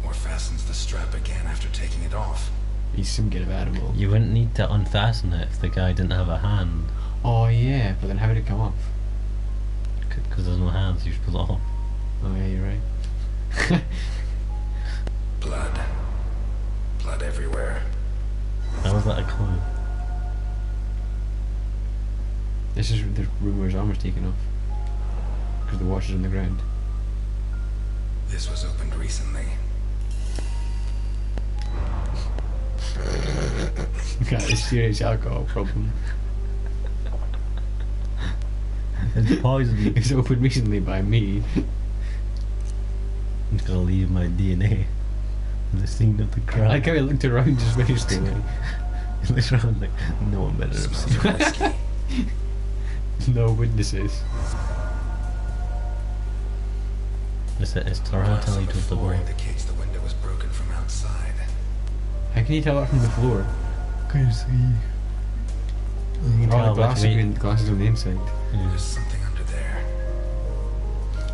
Or fastens the strap again after taking it off? He's some kind of animal. You wouldn't need to unfasten it if the guy didn't have a hand. Oh yeah, but then how did it come off? Because there's no hands, you just pull it off. Oh yeah, you're right. Blood. Blood everywhere. How was that a clue? This is the room where his armor's taken off. Because the watch is on the ground. This was opened recently. Got a serious alcohol problem. It's poison. It was opened recently by me. I'm just gonna leave my DNA in the scene of the I crime. like how he looked around just menacingly. He looks around like, no one better have Smells seen of whiskey. No witnesses. It's Glass Toronto on you the told the floor boy. indicates the window was broken from outside. How can you tell that from the floor? Can you see? You can Oh, tell the glass is on the inside. There's something under there.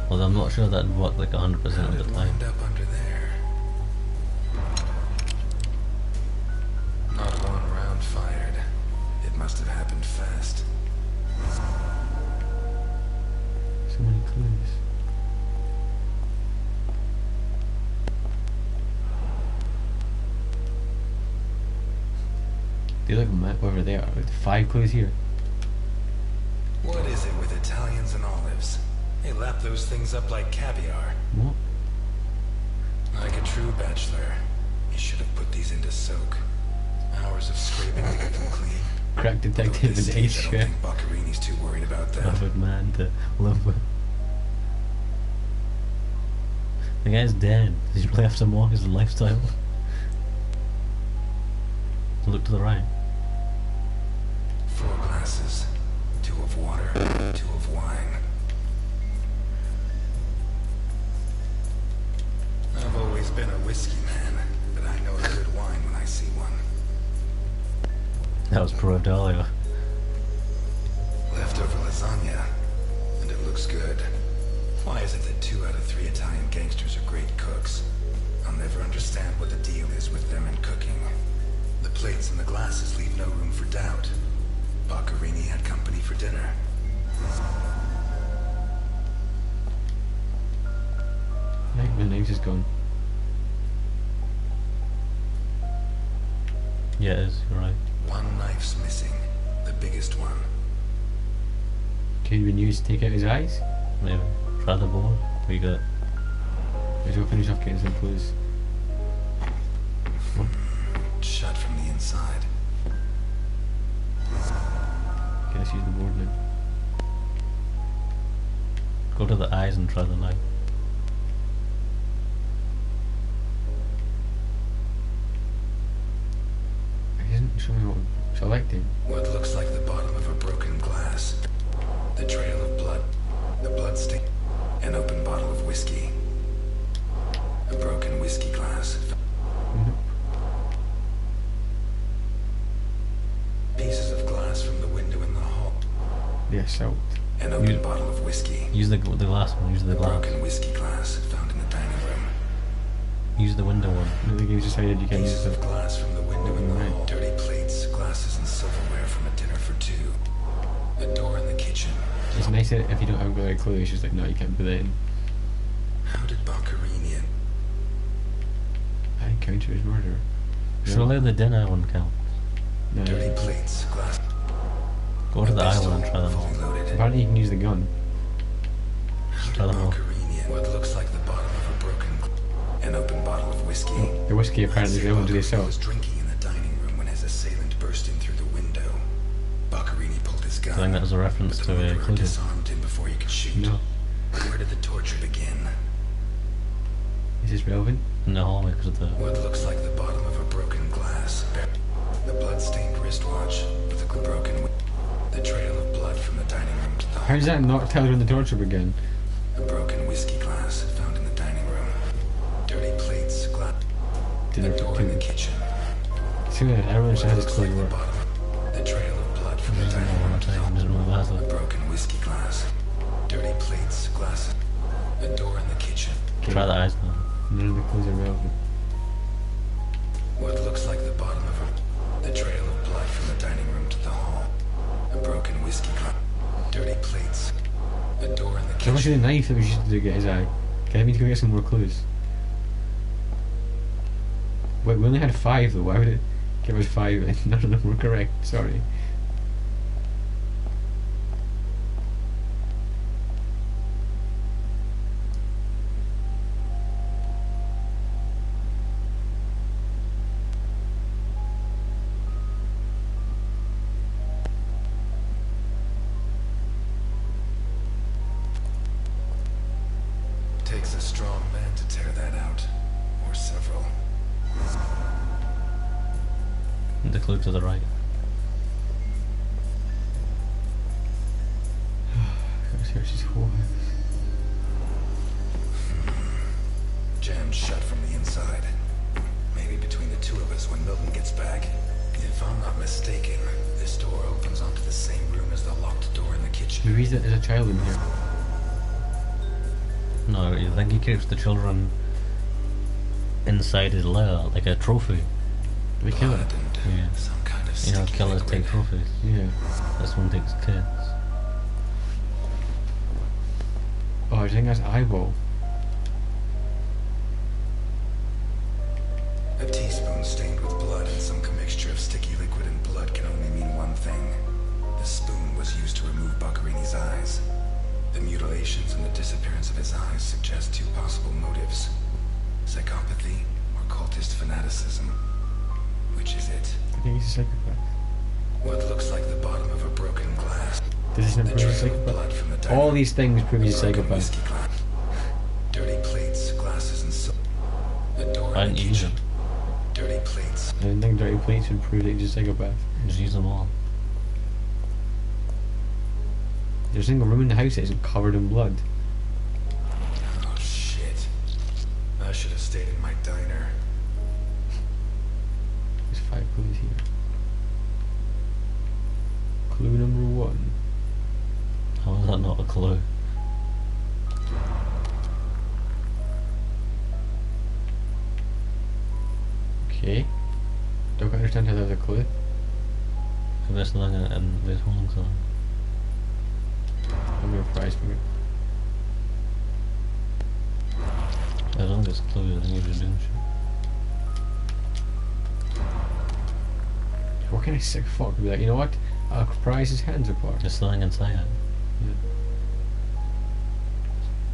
Well, I'm not sure that'd work like 100% How of did the it time. wind up under there? Not one round fired. It must have happened fast. So many clues. They look mad, whatever they are. Like 5 clues here. What is it with Italians and olives? They lap those things up like caviar. What? Like a true bachelor. You should have put these into soak. Hours of scraping to get them clean. Crack Although detective at this and ace stage, I chef. don't think Boccarini's too worried about that. Perfect man to live with. The guy's dead. He's left him off his lifestyle. Look to the right. 4 glasses. 2 of water, 2 of wine. I've always been a whiskey man, but I know a good wine when I see one. That was proved earlier. Leftover lasagna, and it looks good. Why is it that 2 out of 3 Italian gangsters are great cooks? I'll never understand what the deal is with them and cooking. The plates and the glasses leave no room for doubt. Boccherini had company for dinner. I think the knife is gone. Yeah, it is, you're right. 1 knife's missing. The biggest one. Could have been used to take out his eyes? Maybe. Try the board. What you got? Let's go finish off getting some clues. Shut from the inside. Okay, let's use the board now. Go to the eyes and try the knife. It doesn't show me what I'm selecting. What looks like the bottom of a broken glass. The trail of blood. The blood stain. An open bottle of whiskey. A broken whiskey glass. Pieces of glass from the window in the hall. The assault. An open bottle of whiskey. Use the glass one, use the A glass. broken whiskey glass found in the dining room. Use the window one. No, the game's decided you can't use Pieces the... of glass from the window in the Right. hall. Dirty plates, glasses, and silverware from a dinner for 2. A door in the kitchen. It's nice that if you don't have the right clue, it's just like, no, you can't put that in. How did Boccherini and I encounter his murder. Surely the dinner one counts. No, dirty plates, glass. Go to the A pistol, island and try them fully all. loaded. apparently you can use the gun. Try them all. Boccherini and what looks like the bottom of a broken an open bottle of whiskey. The whiskey apparently is able to do the Boccherini was assault. drinking in the dining room when his assailant burst in through the window. Boccherini pulled his gun. I think that was a reference but to the a murderer clue. disarmed him before he could shoot. No. Where did the torture begin? Is this relevant? In the hallway because of the... What looks like the bottom of a broken glass. The blood-stained wristwatch with a broken. The trail of blood from the dining room to the How does that not tell you when the torture began? A broken whiskey glass found in the dining room. Dirty plates, glass. Dinner The for door in the 2. kitchen. See, I don't understand how this Looks clue like the works. bottom. The trail of blood from the dining room to the I didn't know that. A broken whiskey glass. Dirty plates, glasses. The door in the kitchen. Try the eyes now. None of the clues are relevant. What looks like the bottom of a. The trail of blood from the dining room to the hall. A broken whiskey glass. Dirty plates. The door in the So much of kitchen. the knife that we used to get his eye. Okay, I need to go get some more clues. Wait, we only had 5 though. Why would it give us 5 and none of them were correct? Sorry. Takes a strong man to tear that out. Or several. The clue to the right. Here's his whole house. Jammed shut from the inside. Maybe between the 2 of us when Milton gets back. If I'm not mistaken, this door opens onto the same room as the locked door in the kitchen. Maybe there's a child in here. No, you think he keeps the children inside his lair, like a trophy. Do we kill it? Blood and Yeah. some kind of You know, sticky killers liquid. take trophies. Yeah. This one takes kids. Oh, I think that's eyeball. A teaspoon stained with blood and some commixture of sticky liquid and blood can only mean one thing. The spoon was used to remove Boccherini's eyes. The mutilations and the disappearance of his eyes suggest 2 possible motives. Psychopathy or cultist fanaticism. Which is it? I think he's a psychopath. What looks like the bottom of a broken glass. Does this not The prove he's a trail of blood psychopath? from the dining All room. these things prove he's a Broken psychopath. whiskey glass. Dirty plates, glasses, and silver. A door Why in the didn't you use kitchen. them? Dirty plates. I didn't think dirty plates would prove that you're a psychopath. Just use them all. There's a single room in the house that isn't covered in blood. Oh shit. I should have stayed in my diner. There's 5 clues here. Clue number 1. How is that not a clue? Okay. Don't quite understand how that was a clue. And there's nothing in this holding zone. I'm gonna prize for it. I don't think it's a clue, I think you're just doing shit. What kind of sick fuck would be like, you know what? I'll prise his hands apart. There's nothing inside it. Yeah.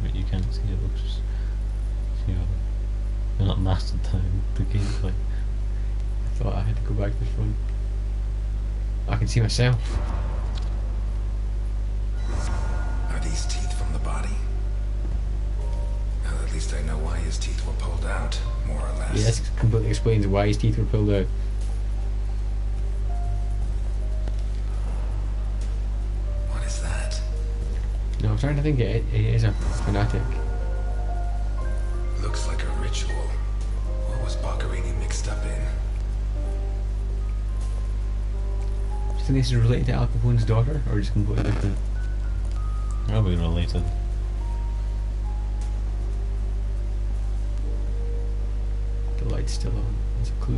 But you can't see it, which is... You're not mastered time the gameplay. I thought I had to go back to the front. I can see myself. Are these teeth from the body? Well, at least I know why his teeth were pulled out, more or less. Yeah, that completely explains why his teeth were pulled out. What is that? No, I'm trying to think it is a fanatic. Looks like a ritual. What was Boccherini mixed up in? Do you think this is related to Al Capone's daughter, or just completely different? Probably related. The light's still on. It's a clue.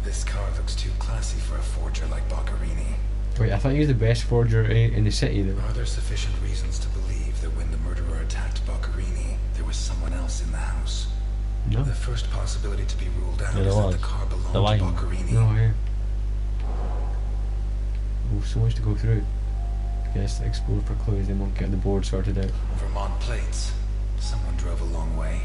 This car looks too classy for a forger like Boccherini. Wait, I thought he was the best forger in the city, though. Are there sufficient reasons to believe that when the murderer attacked Boccherini, there was someone else in the house? No. The first possibility to be ruled out Yeah, is there that was. the car belonged The to line. Boccherini. No, yeah. Oh, so much to go through. I guess explore for clues, then we'll get the board sorted out. Vermont plates. Someone drove a long way.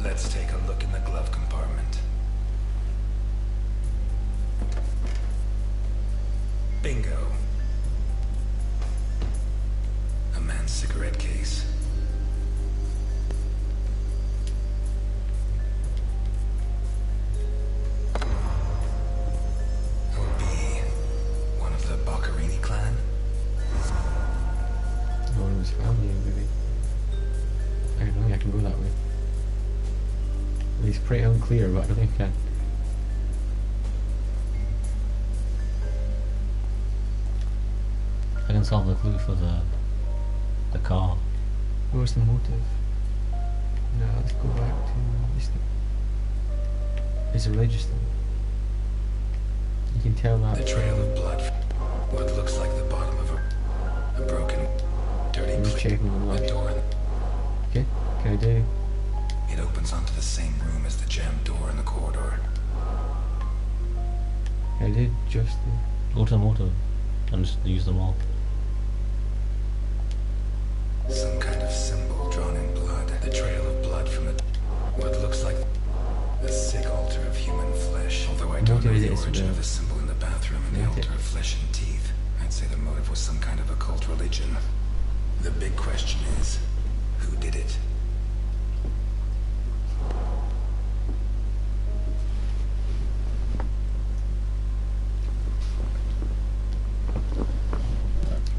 Let's take a look in the glove compartment. Bingo. A man's cigarette case. Would be one of the Boccherini clan. One of his family, maybe. I don't think I can go that way. It's pretty unclear, but I don't think I can. I can solve the clue for the car. What was the motive? No, let's go back to this thing. It's a religious thing. You can tell that. The trail of blood. What looks like the bottom of a broken, dirty I'm just plate. checking the A light. door. Okay, can I do? It opens onto the same room as the jammed door in the corridor. Can I do just Go to the motor and just use them all. Some kind of symbol drawn in blood. The trail of blood from the... What looks like a sick altar of human flesh. Although I don't know the origin of the symbol in the bathroom and the altar of flesh and teeth. I'd say the motive was some kind of occult religion. The big question is, who did it?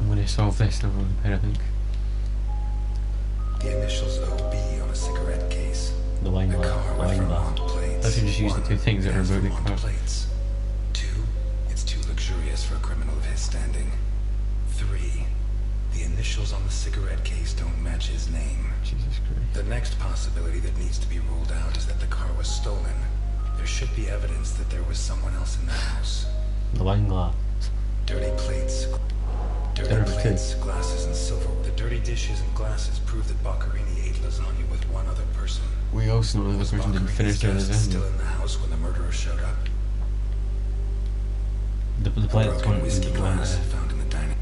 I'm going to solve this and I'm going to bed, I think. The initials OB on a cigarette case. The wine A glass. car The with wine Vermont glass. plates. I should just use the 2 things that are It has about the Vermont car. plates. 2, it's too luxurious for a criminal of his standing. 3, the initials on the cigarette case don't match his name. Jesus Christ. The next possibility that needs to be ruled out is that the car was stolen. There should be evidence that there was someone else in the house. The wine glass. Dirty plates. Dirty There are plates, glasses, and silver. The dirty dishes and glasses prove that Boccherini ate lasagna with one other person. We also know that the Was person didn't finish their Boccherini's desk still lasagna. in the house when the murderer showed up? The plate's Broken going whiskey glass found in the dining.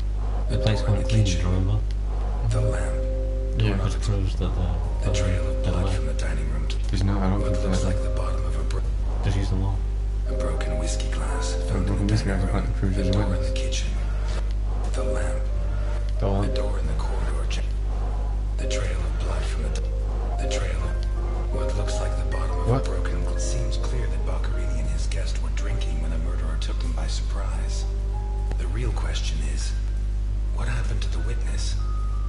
The plate's door in going the clean, kitchen. remember? The lamp. Yeah, Which proves that The trail of blood from the dining room. there's no, I don't What think looks that. like the bottom of just use them all. a broken whiskey glass found in broken the whiskey dining glass room. apparently proves The there's a door in witness. the kitchen. The lamp. trail of what looks like the bottom of What? a broken. It seems clear that Boccherini and his guest were drinking when the murderer took them by surprise. The real question is, what happened to the witness?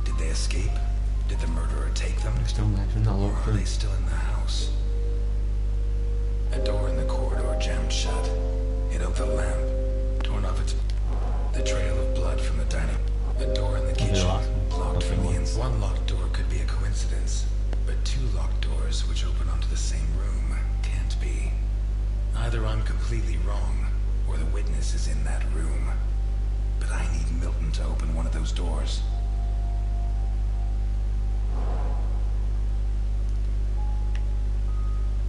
Did they escape? Did the murderer take them? Still mentioned that Or locked are room. they still in the house? A door in the corridor jammed shut. It opened the lamp, torn off its... The trail of blood from the dining... A door in the kitchen, last one. locked Okay, from the one. inside. One locked door could be a coincidence, but two locked doors which open onto the same room can't be. Either I'm completely wrong, or the witness is in that room. But I need Milton to open one of those doors.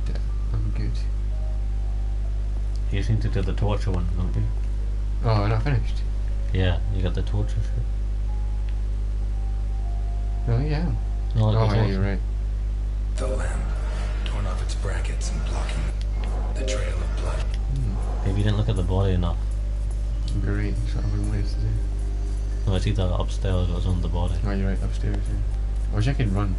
Yeah, I'm good. You seem to do the torture one, don't you? Oh, I'm not finished. Yeah, you got the torture shit. No, yeah. No, like Oh, the yeah, torture. you're right. The lamp, torn off its brackets and blocking the trail of blood. Maybe you didn't look at the body enough. Great, that's what I wouldn't waste to do. No, it's either upstairs or it's on the body. Oh, you're right, upstairs, yeah. I wish I could run.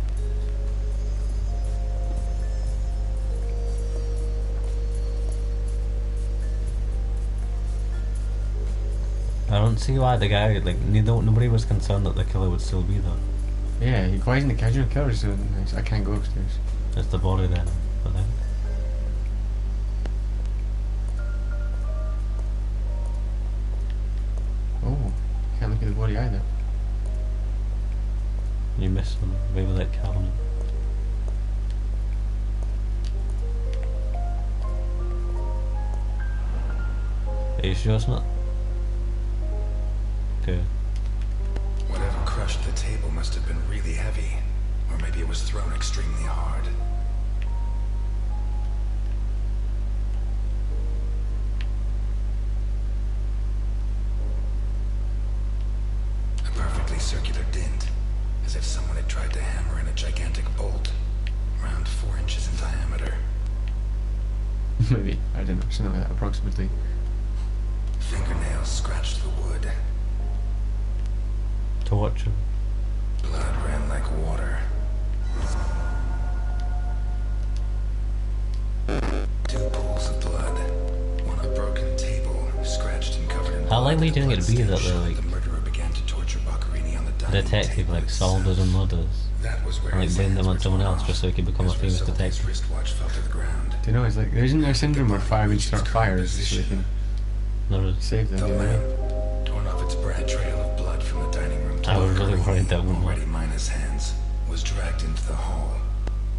I don't see why the guy, like, nobody was concerned that the killer would still be there. Yeah, why isn't the casual killer so nice? I can't go upstairs. It's the body then, I think. Oh, can't look at the body either. You missed them. Maybe that cabinet. Are you sure it's not? Okay. Whatever crushed the table must have been really heavy, or maybe it was thrown extremely hard. A perfectly circular dent, as if someone had tried to hammer in a gigantic bolt, around 4 inches in diameter. Maybe, I don't know, something like that, approximately. Fingernails scratched the wood. Torture. Blood ran like water. Two pools of blood. One a broken table, scratched and covered in blood. How likely do you think it'd be that Blood they're, like, the murderer began to torture Boccherini on the dining detective, table like, solved his itself. own murders? That was where And, like, his blame them hands on were someone torn else off. just so he could become a As a famous result, his detective. wristwatch fell to the ground. Do you know, it's like, isn't there a syndrome where firemen start fires so they can There is. save them? The Yeah, lamp, torn off its brand trail of blood from the dining room I was really Boccherini, worried that wouldn't work. already minus hands, was dragged into the hall,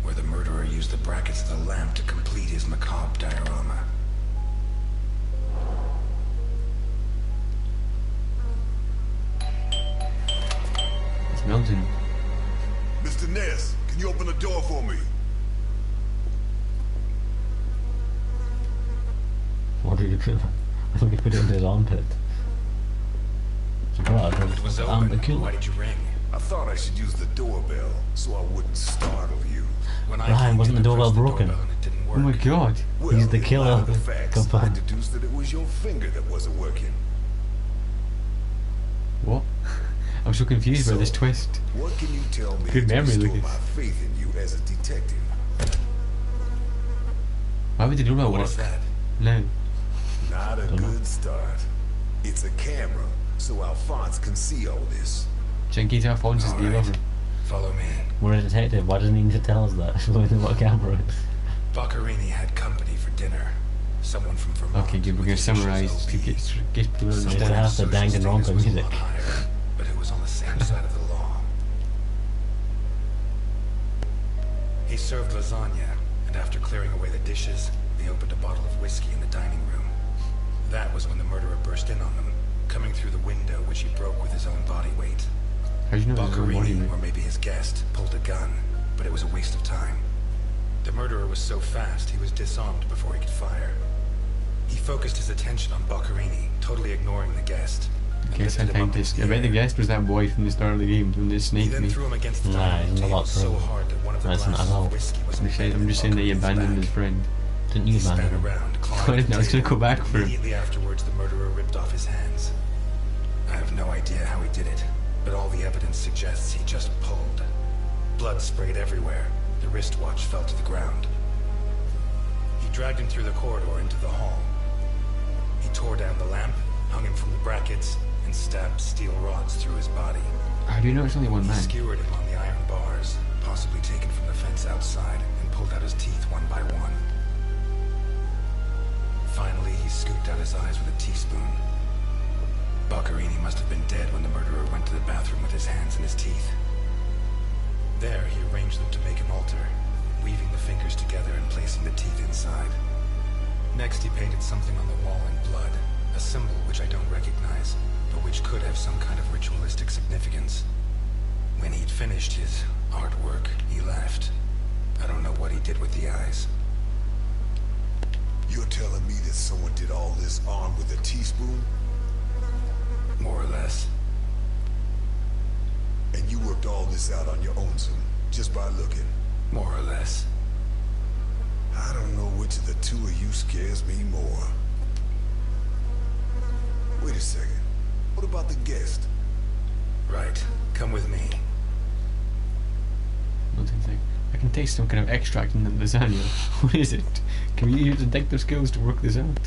where the murderer used the brackets of the lamp to complete his macabre diorama. it's Milton. Mr. Ness, can you open the door for me? What did you put? I think he put it in his armpit. It's blood. It was I'm open. the killer. Why did you ring? I thought I should use the doorbell so I wouldn't startle you. When I Ryan, came wasn't in the to doorbell press broken? doorbell and it didn't work. Oh my god. Well, He's the in killer. light of the facts, I Confirmed. deduced that it was your finger that wasn't working. What? I'm so confused by this twist. What can you tell me Good to memory, restore Lucas. my faith in you as a detective? Why would the doorbell What work? is that? No. Not a Don't know. good start. It's a camera, so Alphonse can see all this. Jinky to Alphonse's All game right. over. Follow me. We're a detective. Why doesn't he need to tell us that? We know what camera it is. Boccherini had company for dinner. Someone from Vermont. Okay, good, we're with gonna initials summarise to OB. get people to Someone understand. has whose the dang and social wrong status was a music. lot higher, but who was on the same side of the law. He served lasagna, and after clearing away the dishes, they opened a bottle of whiskey in the dining room. That was when the murderer burst in on them, coming through the window which he broke with his own body weight. How do you know there's no body Boccherini, weight? or maybe his guest, pulled a gun, but it was a waste of time. The murderer was so fast he was disarmed before he could fire. He focused his attention on Boccherini, totally ignoring the guest. and Guess I lifted him think up this. into I the bet the air. guest was that boy from the start of the game when they He snaked then me. threw him against the Nah, dining room he's not table that so cruel. hard that one of the That's an glasses adult. of whiskey was I'm just saying that he abandoned his friend. Didn't you He span abandon him? around, I climbed didn't know I was the gonna go table, back and for him. Immediately afterwards, the murderer ripped off his hands. I have no idea how he did it, but all the evidence suggests he just pulled. Blood sprayed everywhere, The wristwatch fell to the ground. He dragged him through the corridor into the hall. He tore down the lamp, hung him from the brackets, and stabbed steel rods through his body. How do you know it's only one He man? skewered him on the iron bars, possibly taken from the fence outside, and pulled out his teeth one by one. Finally, he scooped out his eyes with a teaspoon. Boccherini must have been dead when the murderer went to the bathroom with his hands in his teeth. There, he arranged them to make an altar, weaving the fingers together and placing the teeth inside. Next, he painted something on the wall in blood, a symbol which I don't recognize, but which could have some kind of ritualistic significance. When he'd finished his artwork, he left. I don't know what he did with the eyes. You're telling me that someone did all this armed with a teaspoon? More or less. And you worked all this out on your own, just by looking? More or less. I don't know which of the two of you scares me more. Wait a second. What about the guest? Right. Come with me. Nothing like. I can taste some kind of extract in the lasagna. What is it? Can we use detective skills to work this out?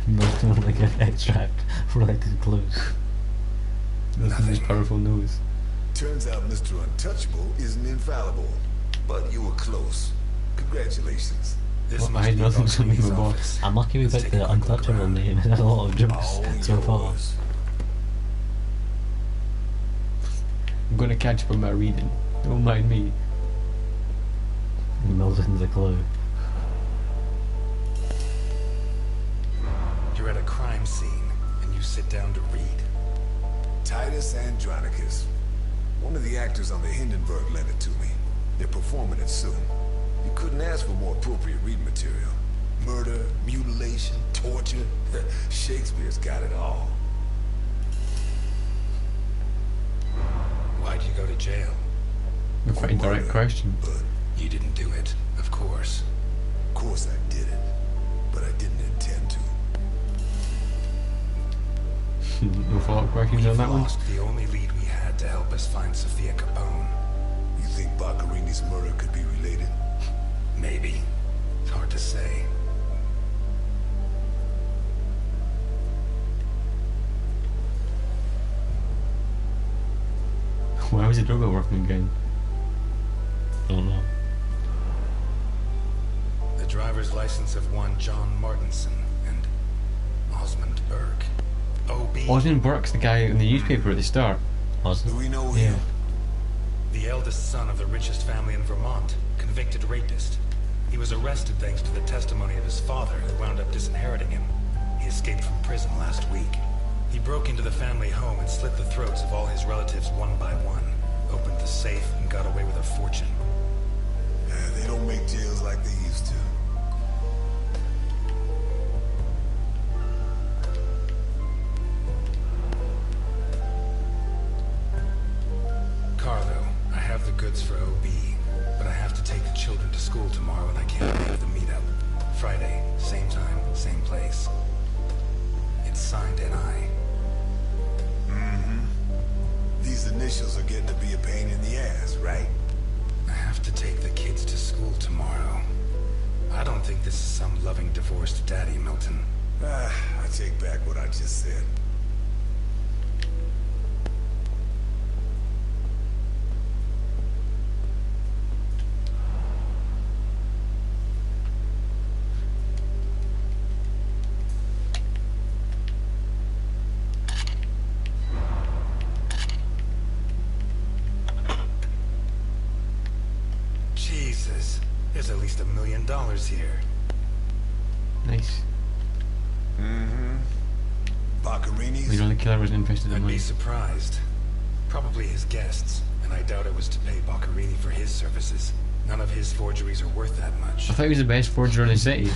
Most of them like an extract related close. That's the most powerful nose. Turns out Mr. Untouchable isn't infallible, but you were close. Congratulations. This Well, must I be had nothing to Boccherini's leave a box. office. I'm lucky we Let's picked take a the quick look untouchable around. name. It had a lot of jumps All so far. yours. I'm gonna catch up on my reading. Don't mind me. Milton's a clue. You're at a crime scene, and you sit down to read. Titus Andronicus. One of the actors on the Hindenburg lent it to me. They're performing it soon. You couldn't ask for more appropriate reading material. Murder, mutilation, torture. Shakespeare's got it all. Why'd you go to jail? A quite a direct question. But, You didn't do it, of course. of course I did it. But I didn't intend to. No follow-up questions We've on that one? lost the only lead we had to help us find Sophia Capone. You think Boccherini's murder could be related? Maybe. It's hard to say. Why was the doorbell working again? Don't know. The driver's license of one John Martinson and Osmond Burke. O.B. Osmond Burke's the guy in the newspaper at the start. Was it? Do we know Yeah. him? The eldest son of the richest family in Vermont, convicted rapist. He was arrested thanks to the testimony of his father, who wound up disinheriting him. He escaped from prison last week. He broke into the family home and slit the throats of all his relatives one by one, opened the safe, and got away with a fortune. They don't make jails like they used to. Carlo, I have the goods for O.B., but I have to take the children to school tomorrow and I can't make the meetup. Friday, same time, same place. It's signed N.I. These initials are getting to be a pain in the ass, right? I have to take the kids to school tomorrow. I don't think this is some loving divorced daddy, Milton. I take back what I just said. Jesus, there's at least $1 million here. Nice. Boccherini's? We know the killer was interested in I'd money. be surprised. Probably his guests, and I doubt it was to pay Boccherini for his services. None of his forgeries are worth that much. I thought he was the best forger in the city.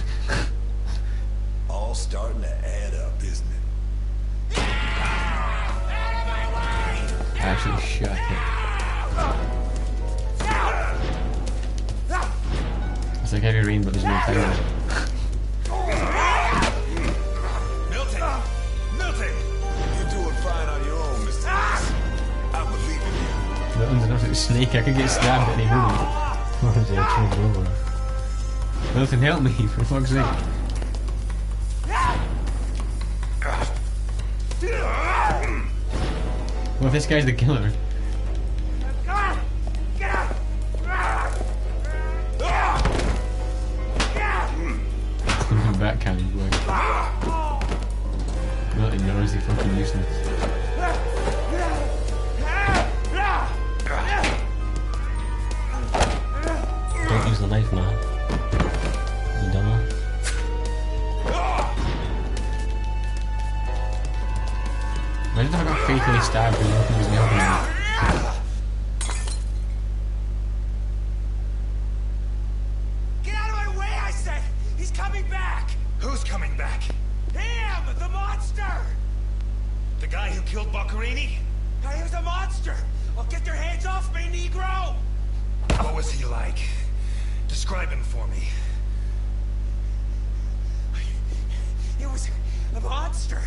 All starting to add up, isn't it? Actually, shut it. It's like heavy rain, but there's no time. Milton! Milton! You're doing fine on your own, Mr. Lewis. I believe in you. No. Shotgun's an absolute snake. I could get stabbed at any moment. What is it? I turned over. Nothing help me, for fuck's sake. What if this guy's the killer? Back cannon boy. Not ignores the fucking useless. Don't use the knife now. You dumbass. Imagine if I got fatally stabbed and nothing was helping me. Get out of my way, I said! He's coming back! Who's coming back? Him! The monster! The guy who killed Boccherini? He was a monster! Oh, get your hands off me, Negro! What was he like? Describe him for me. He was a monster.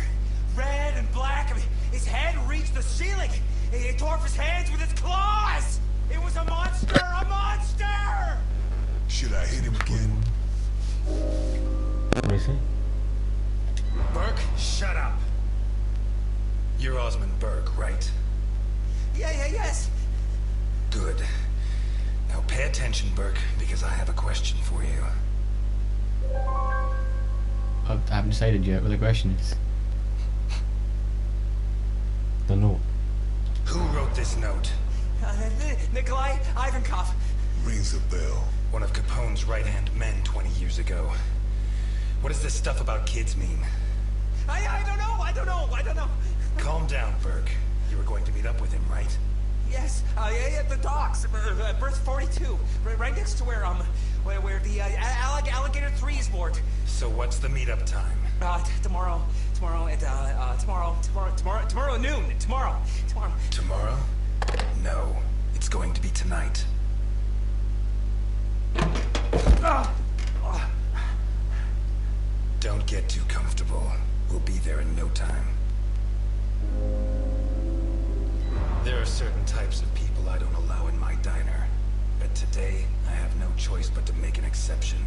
Red and black. I mean, his head reached the ceiling. He tore off his hands with his claws! It was a monster! A monster! Should I hit him again? What do you say? Burke, shut up. You're Osmond Burke, right? Yes. Good. Now pay attention, Burke, because I have a question for you. I haven't decided yet what the question is. The note. Who wrote this note? Nikolai Ivankov. Rings a bell. One of Capone's right-hand men 20 years ago. What does this stuff about kids mean? I don't know. Calm down, Burke. You were going to meet up with him, right? Yes, at the docks, berth 42, right next to where the Alligator 3 is moored. So what's the meetup time? Tomorrow at noon. Tomorrow. Tomorrow? No, it's going to be tonight. Don't get too comfortable. We'll be there in no time. There are certain types of people I don't allow in my diner. But today, I have no choice but to make an exception.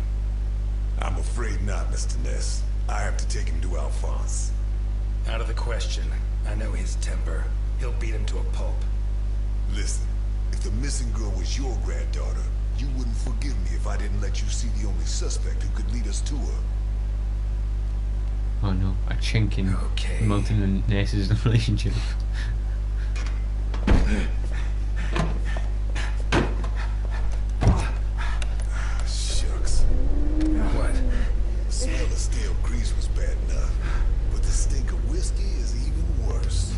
I'm afraid not, Mr. Ness. I have to take him to Alphonse. Out of the question. I know his temper. He'll beat him to a pulp. Listen, if the missing girl was your granddaughter, you wouldn't forgive me if I didn't let you see the only suspect who could lead us to her. Oh no, a chink in Okay. Milton and Ness's relationship. Shucks. What? The smell of stale grease was bad enough, but the stink of whiskey is even worse.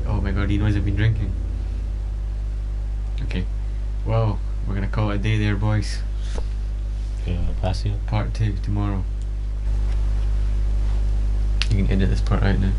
Oh my god, he knows I've been drinking. Okay, well, we're gonna call it a day there, boys. Okay, pass you. Part 2 tomorrow. You can edit this part out now.